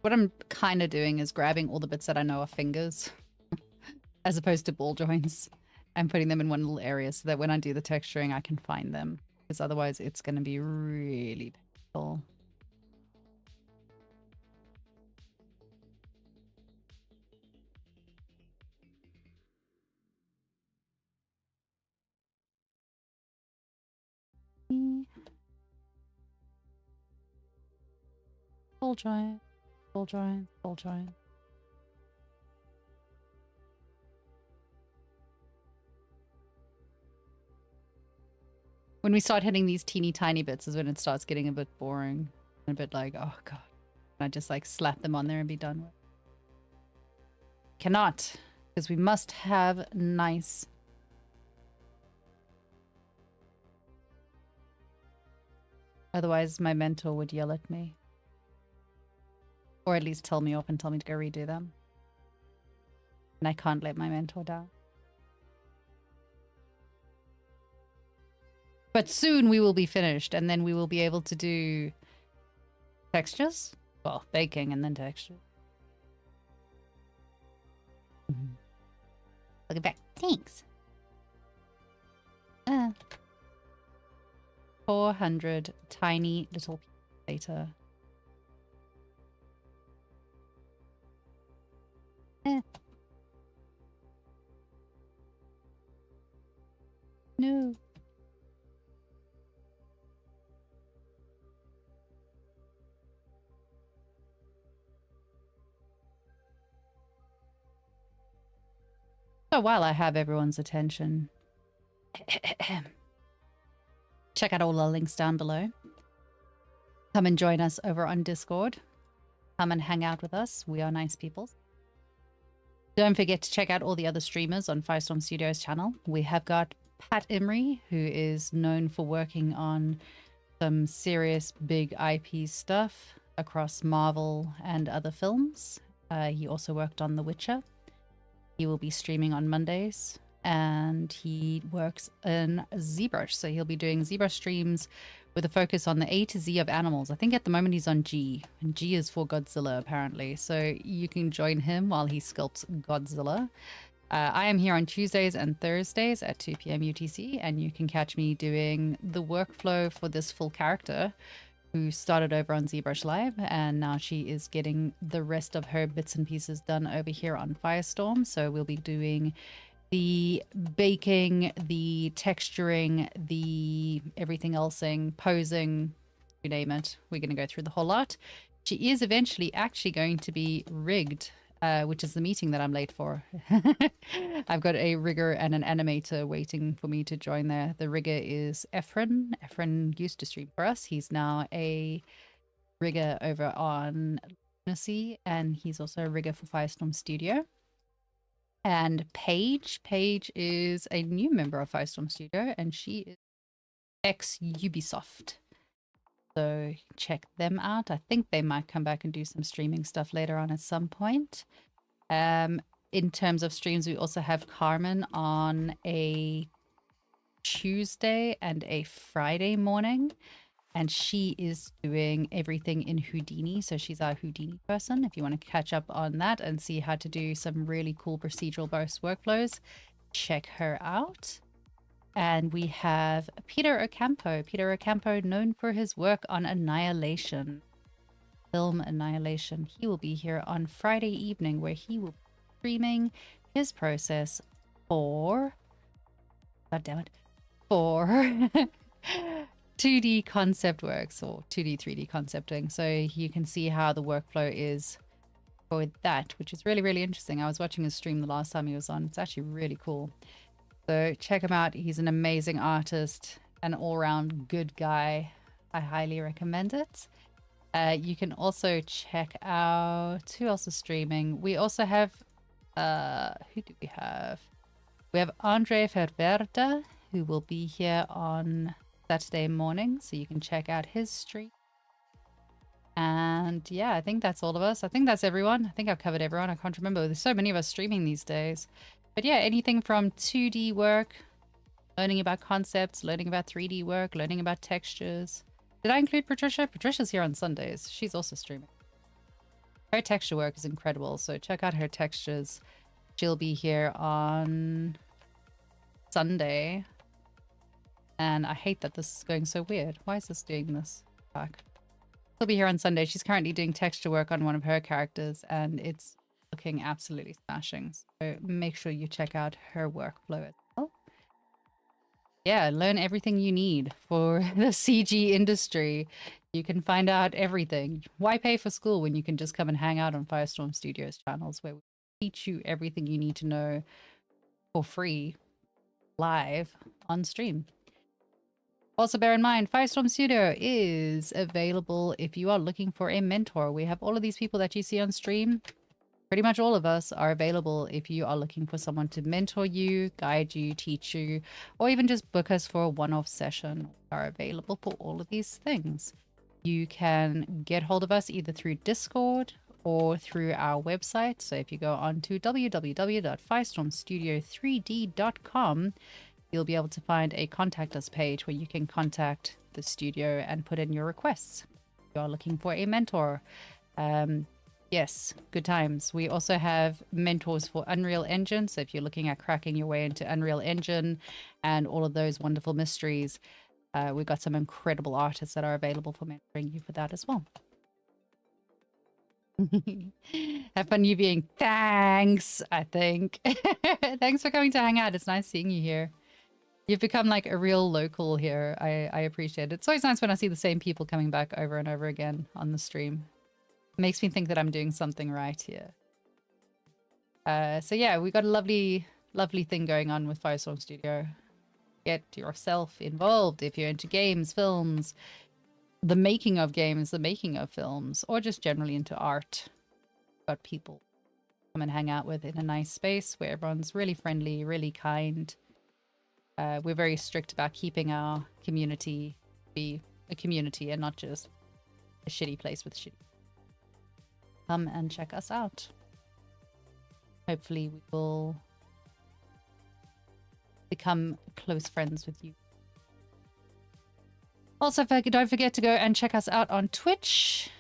What I'm kind of doing is grabbing all the bits that I know are fingers as opposed to ball joints and putting them in one little area so that when I do the texturing, I can find them. Because otherwise it's going to be really painful. Ball joint, ball joint, ball joint. When we start hitting these teeny tiny bits is when it starts getting a bit boring. And a bit like, oh god. I just like slap them on there and be done with. Cannot. Because we must have nice. Otherwise my mentor would yell at me. Or at least tell me off and tell me to go redo them. And I can't let my mentor down. But soon we will be finished and then we will be able to do textures. Well, baking and then textures. Look at that. Thanks. 400 tiny little pieces later. No. So while I have everyone's attention, check out all our links down below. Come and join us over on Discord. Come and hang out with us. We are nice people. Don't forget to check out all the other streamers on Firestorm Studios channel. We have got Pat Emery, who is known for working on some serious big IP stuff across Marvel and other films. He also worked on The Witcher. He will be streaming on Mondays, and he works in ZBrush. So he'll be doing ZBrush streams with a focus on the A to Z of animals. I think at the moment he's on G, and G is for Godzilla apparently. So you can join him while he sculpts Godzilla. I am here on Tuesdays and Thursdays at 2 p.m. UTC, and you can catch me doing the workflow for this full character who started over on ZBrush Live, and now she is getting the rest of her bits and pieces done over here on Firestorm. So we'll be doing the baking, the texturing, the everything elsing, posing, you name it. We're going to go through the whole lot. She is eventually actually going to be rigged, which is the meeting that I'm late for. I've got a rigger and an animator waiting for me to join there. The rigger is Efren. Efren used to stream for us. He's now a rigger over on Lunacy, and he's also a rigger for Firestorm Studio. And Paige is a new member of Firestorm Studio, and she is ex-Ubisoft. So check them out. I think they might come back and do some streaming stuff later on at some point. In terms of streams, we also have Carmen on a Tuesday and a Friday morning. And she is doing everything in Houdini. So she's our Houdini person. If you want to catch up on that and see how to do some really cool procedural based workflows, check her out. And we have Peter Ocampo. Peter Ocampo, known for his work on Annihilation, film Annihilation. He will be here on Friday evening, where he will be streaming his process for, God damn it, for 2D concept works, or 2D, 3D concepting. So you can see how the workflow is for that, which is really, really interesting. I was watching his stream the last time he was on. It's actually really cool. So check him out. He's an amazing artist, an all-round good guy. I highly recommend it. You can also check out, who else is streaming? We also have, who do we have? We have Andre Ferverda, who will be here on Saturday morning, so you can check out his stream. And yeah, I think that's all of us. I think that's everyone. I think I've covered everyone. I can't remember. There's so many of us streaming these days. But yeah, anything from 2D work, learning about concepts, learning about 3D work, learning about textures. Did I include Patricia? Patricia's here on Sundays. She's also streaming. Her texture work is incredible, so check out her textures. She'll be here on Sunday. And I hate that this is going so weird. Why is this doing this? Back. She'll be here on Sunday. She's currently doing texture work on one of her characters, and it's looking absolutely smashing. So make sure you check out her workflow as well. Yeah, learn everything you need for the CG industry. You can find out everything. Why pay for school when you can just come and hang out on Firestorm Studios channels, where we teach you everything you need to know for free, live on stream. Also bear in mind, Firestorm Studio is available if you are looking for a mentor. We have all of these people that you see on stream. Pretty much all of us are available if you are looking for someone to mentor you, guide you, teach you, or even just book us for a one-off session. We are available for all of these things. You can get hold of us either through Discord or through our website. So if you go on to www.firestormstudio3d.com, you'll be able to find a contact us page where you can contact the studio and put in your requests. If you are looking for a mentor, yes, good times. We also have mentors for Unreal Engine. So if you're looking at cracking your way into Unreal Engine and all of those wonderful mysteries, we've got some incredible artists that are available for mentoring you for that as well. Have fun you being. Thanks, I think. Thanks for coming to hang out. It's nice seeing you here. You've become like a real local here. I appreciate it. It's always nice when I see the same people coming back over and over again on the stream. It makes me think that I'm doing something right here. So yeah, we got a lovely lovely thing going on with Firestorm Studio. Get yourself involved if you're into games, films, the making of games, the making of films, or just generally into art. Got people come and hang out with in a nice space where everyone's really friendly, really kind. We're very strict about keeping our community be a community and not just a shitty place with shitty. Come and check us out. Hopefully we will become close friends with you. Also, don't forget to go and check us out on Twitch.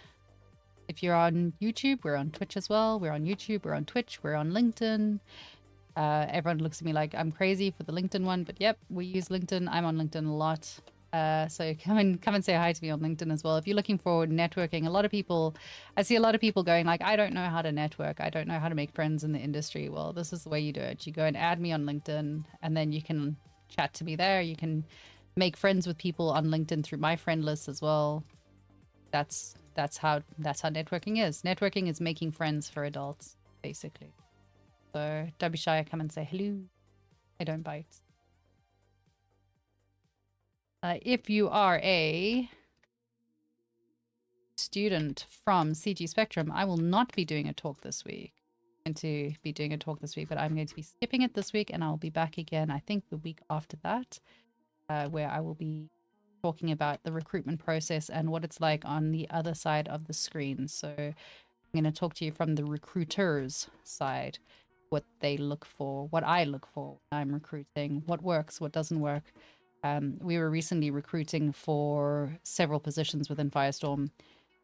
If you're on YouTube, we're on Twitch as well. We're on YouTube, we're on Twitch, we're on LinkedIn. Everyone looks at me like I'm crazy for the LinkedIn one, but yep, we use LinkedIn. I'm on LinkedIn a lot. So come and say hi to me on LinkedIn as well. If you're looking for networking, I see a lot of people going like, I don't know how to network. I don't know how to make friends in the industry. Well, this is the way you do it. You go and add me on LinkedIn, and then you can chat to me there. You can make friends with people on LinkedIn through my friend list as well. That's how networking is. Networking is making friends for adults, basically. So don't be shy. Come and say hello. I don't bite. If you are a student from CG Spectrum, I will not be doing a talk this week. I'm going to be doing a talk this week, but I'm going to be skipping it this week, and I'll be back again, I think, the week after that, where I will be talking about the recruitment process and what it's like on the other side of the screen. So I'm going to talk to you from the recruiter's side, what they look for, what I look for when I'm recruiting, what works, what doesn't work. We were recently recruiting for several positions within Firestorm,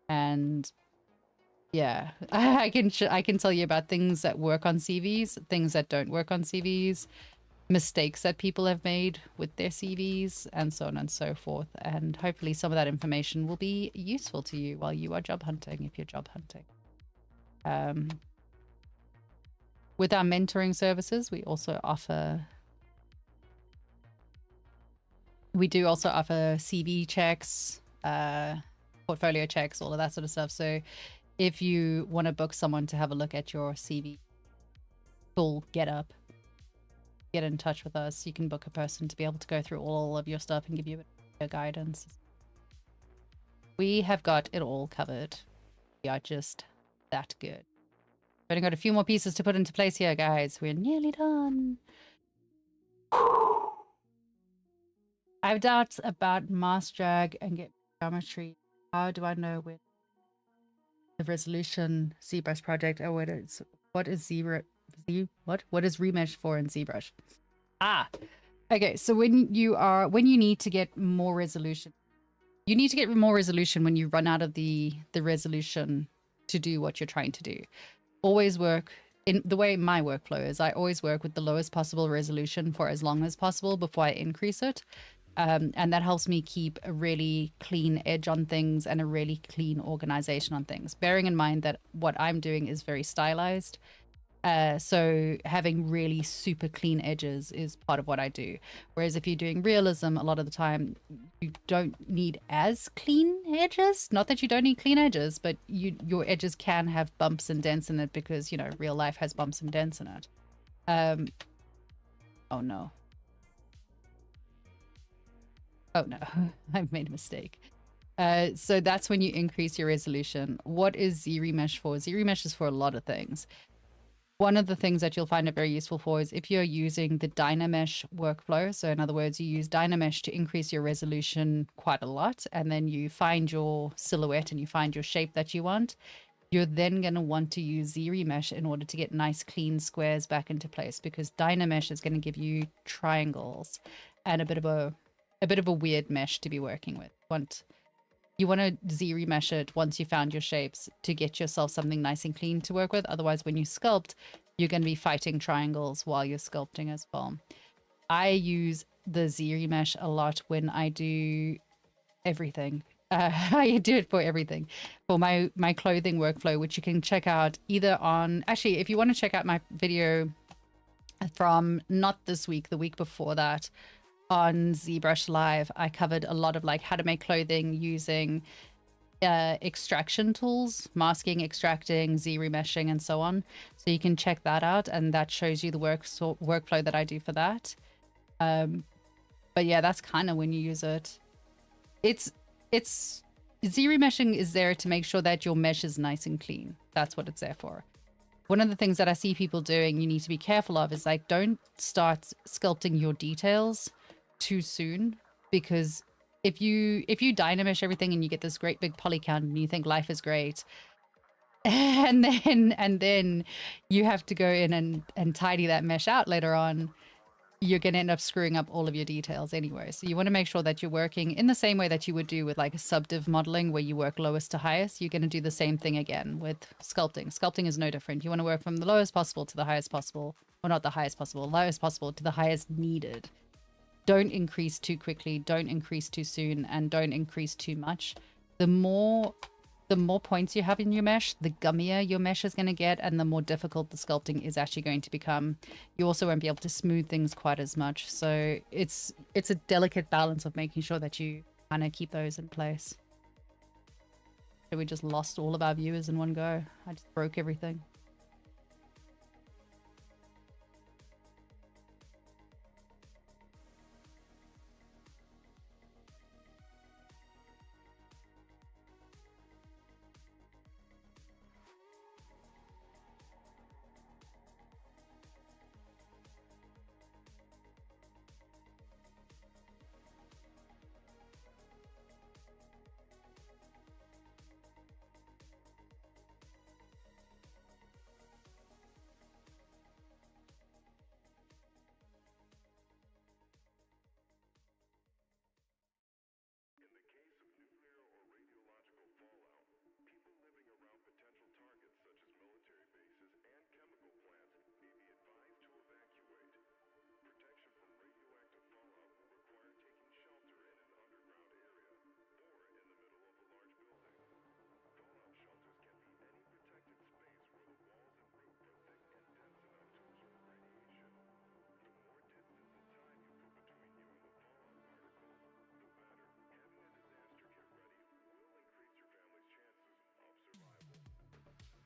and yeah, I can tell you about things that work on CVs, things that don't work on CVs, mistakes that people have made with their CVs, and so on and so forth. And hopefully some of that information will be useful to you while you are job hunting, if you're job hunting. With our mentoring services, we do also offer CV checks, portfolio checks, all of that sort of stuff. So if you want to book someone to have a look at your CV, full get in touch with us. You can book a person to be able to go through all of your stuff and give you a bit of guidance. We have got it all covered. We are just that good. We've only got a few more pieces to put into place here, guys. We're nearly done. I have doubts about mass drag and get geometry. How do I know when the resolution ZBrush project or what is remesh for in ZBrush? Okay, so when you need to get more resolution, you need to get more resolution when you run out of the resolution to do what you're trying to do. Always work in the way my workflow is. I always work with the lowest possible resolution for as long as possible before I increase it. And that helps me keep a really clean edge on things and a really clean organization on things, bearing in mind that what I'm doing is very stylized. So having really super clean edges is part of what I do. Whereas if you're doing realism, a lot of the time you don't need as clean edges. Not that you don't need clean edges, but your edges can have bumps and dents in it because, you know, real life has bumps and dents in it. Oh no. Oh no, I've made a mistake. So that's when you increase your resolution. What is Z-Remesh for? Z-Remesh is for a lot of things. One of the things that you'll find it very useful for is if you're using the Dynamesh workflow. So in other words, you use Dynamesh to increase your resolution quite a lot, and then you find your silhouette and you find your shape that you want. You're then going to want to use Z-Remesh in order to get nice clean squares back into place, because Dynamesh is going to give you triangles and a bit of a weird mesh to be working with. You want to Z-remesh it once you found your shapes to get yourself something nice and clean to work with. Otherwise, when you sculpt, you're going to be fighting triangles while you're sculpting as well. I use the Z-remesh a lot when I do everything. I do it for everything. For my clothing workflow, which you can check out either on... Actually, if you want to check out my video from not this week, the week before that, on ZBrush Live, I covered a lot of like how to make clothing using extraction tools, masking, extracting, z-remeshing, and so on. So you can check that out, and that shows you the workflow that I do for that. But yeah, that's kind of when you use it. It's z-remeshing is there to make sure that your mesh is nice and clean. That's what it's there for. One of the things that I see people doing, you need to be careful of, is like, don't start sculpting your details too soon, because if you dynamesh everything and you get this great big poly count and you think life is great, and then you have to go in and tidy that mesh out later on, you're going to end up screwing up all of your details anyway. So you want to make sure that you're working in the same way that you would do with like a subdiv modeling, where you work lowest to highest. You're going to do the same thing again with sculpting. Sculpting is no different. You want to work from the lowest possible to the highest possible, or not the highest possible, lowest possible to the highest needed. Don't increase too quickly, don't increase too soon, and don't increase too much. The more points you have in your mesh, the gummier your mesh is going to get, and the more difficult the sculpting is actually going to become. You also won't be able to smooth things quite as much. So it's a delicate balance of making sure that you kind of keep those in place. So we just lost all of our viewers in one go. I just broke everything.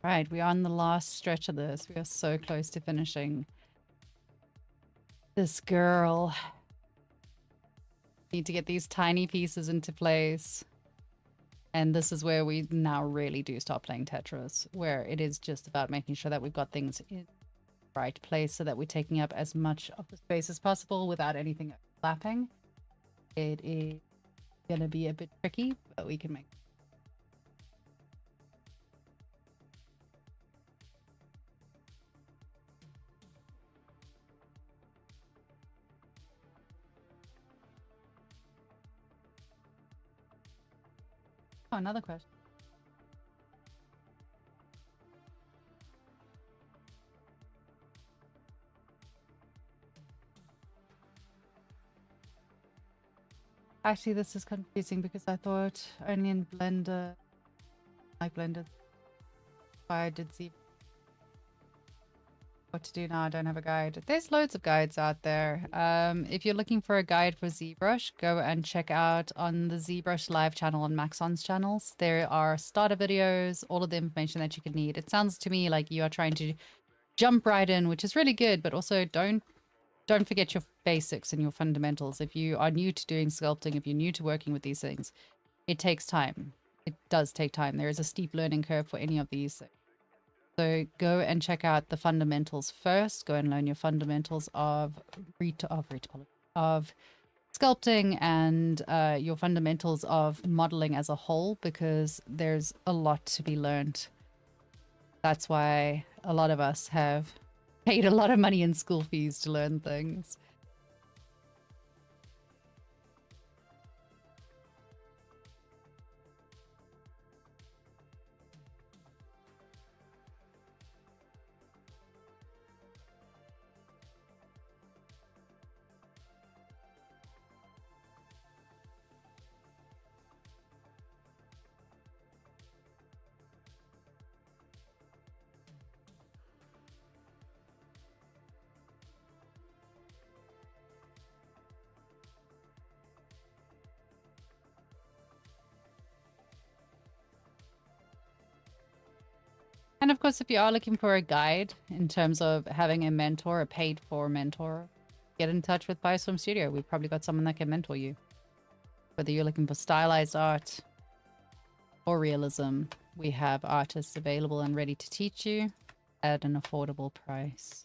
Right, we are on the last stretch of this. We are so close to finishing. This girl. Need to get these tiny pieces into place. And this is where we now really do start playing Tetris, where it is just about making sure that we've got things in the right place so that we're taking up as much of the space as possible without anything overlapping. It is going to be a bit tricky, but we can make it. Oh, another question. Actually, this is confusing because I thought only in Blender, like Blender, I did see what to do now. I don't have a guide. There's loads of guides out there. If you're looking for a guide for ZBrush, go and check out on the ZBrush live channel on Maxon's channels. There are starter videos, all of the information that you could need. It sounds to me like you are trying to jump right in, which is really good, but also don't forget your basics and your fundamentals. If you are new to doing sculpting, if you're new to working with these things, it takes time. It does take time. There is a steep learning curve for any of these things. So go and check out the fundamentals first. Go and learn your fundamentals of sculpting and your fundamentals of modeling as a whole, because there's a lot to be learned. That's why a lot of us have paid a lot of money in school fees to learn things. And of course, if you are looking for a guide in terms of having a mentor, a paid for mentor, get in touch with Firestorm Studio. We've probably got someone that can mentor you. Whether you're looking for stylized art or realism, we have artists available and ready to teach you at an affordable price.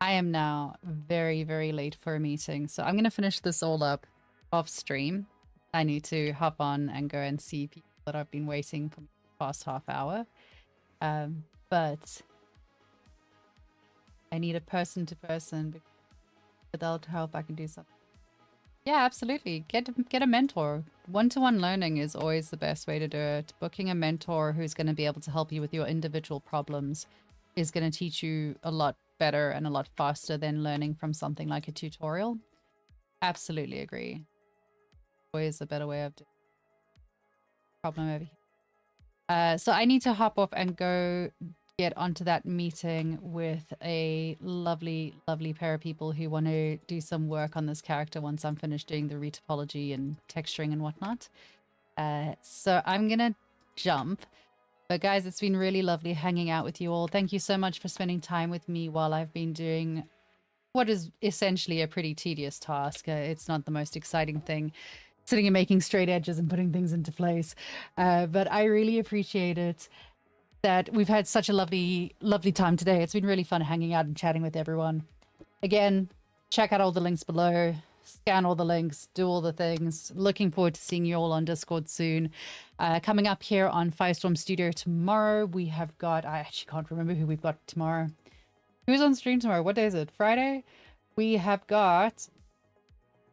I am now very, very late for a meeting, so I'm going to finish this all up off stream. I need to hop on and go and see people that I've been waiting for the past half hour. But I need a person-to-person, because without help I can do something. Yeah, absolutely. Get a mentor. One-to-one learning is always the best way to do it. Booking a mentor who's going to be able to help you with your individual problems is going to teach you a lot better and a lot faster than learning from something like a tutorial. Absolutely agree. Always a better way of doing problem over here. So I need to hop off and go get onto that meeting with a lovely, lovely pair of people who want to do some work on this character once I'm finished doing the retopology and texturing and whatnot. So I'm gonna jump. But guys, it's been really lovely hanging out with you all. Thank you so much for spending time with me while I've been doing what is essentially a pretty tedious task. It's not the most exciting thing, sitting and making straight edges and putting things into place. But I really appreciate it that we've had such a lovely, lovely time today. It's been really fun hanging out and chatting with everyone. Again, check out all the links below. Scan all the links, do all the things. Looking forward to seeing you all on Discord soon. Coming up here on Firestorm Studio tomorrow, we have got, I actually can't remember who we've got tomorrow. Who's on stream tomorrow? What day is it? Friday? We have got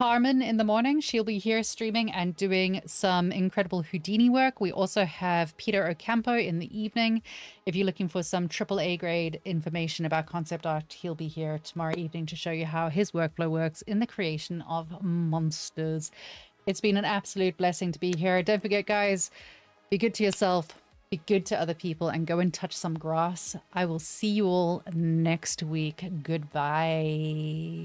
Carmen in the morning. She'll be here streaming and doing some incredible Houdini work. We also have Peter Ocampo in the evening. If you're looking for some AAA grade information about concept art, he'll be here tomorrow evening to show you how his workflow works in the creation of monsters. It's been an absolute blessing to be here. Don't forget, guys, be good to yourself, be good to other people, and go and touch some grass. I will see you all next week. Goodbye.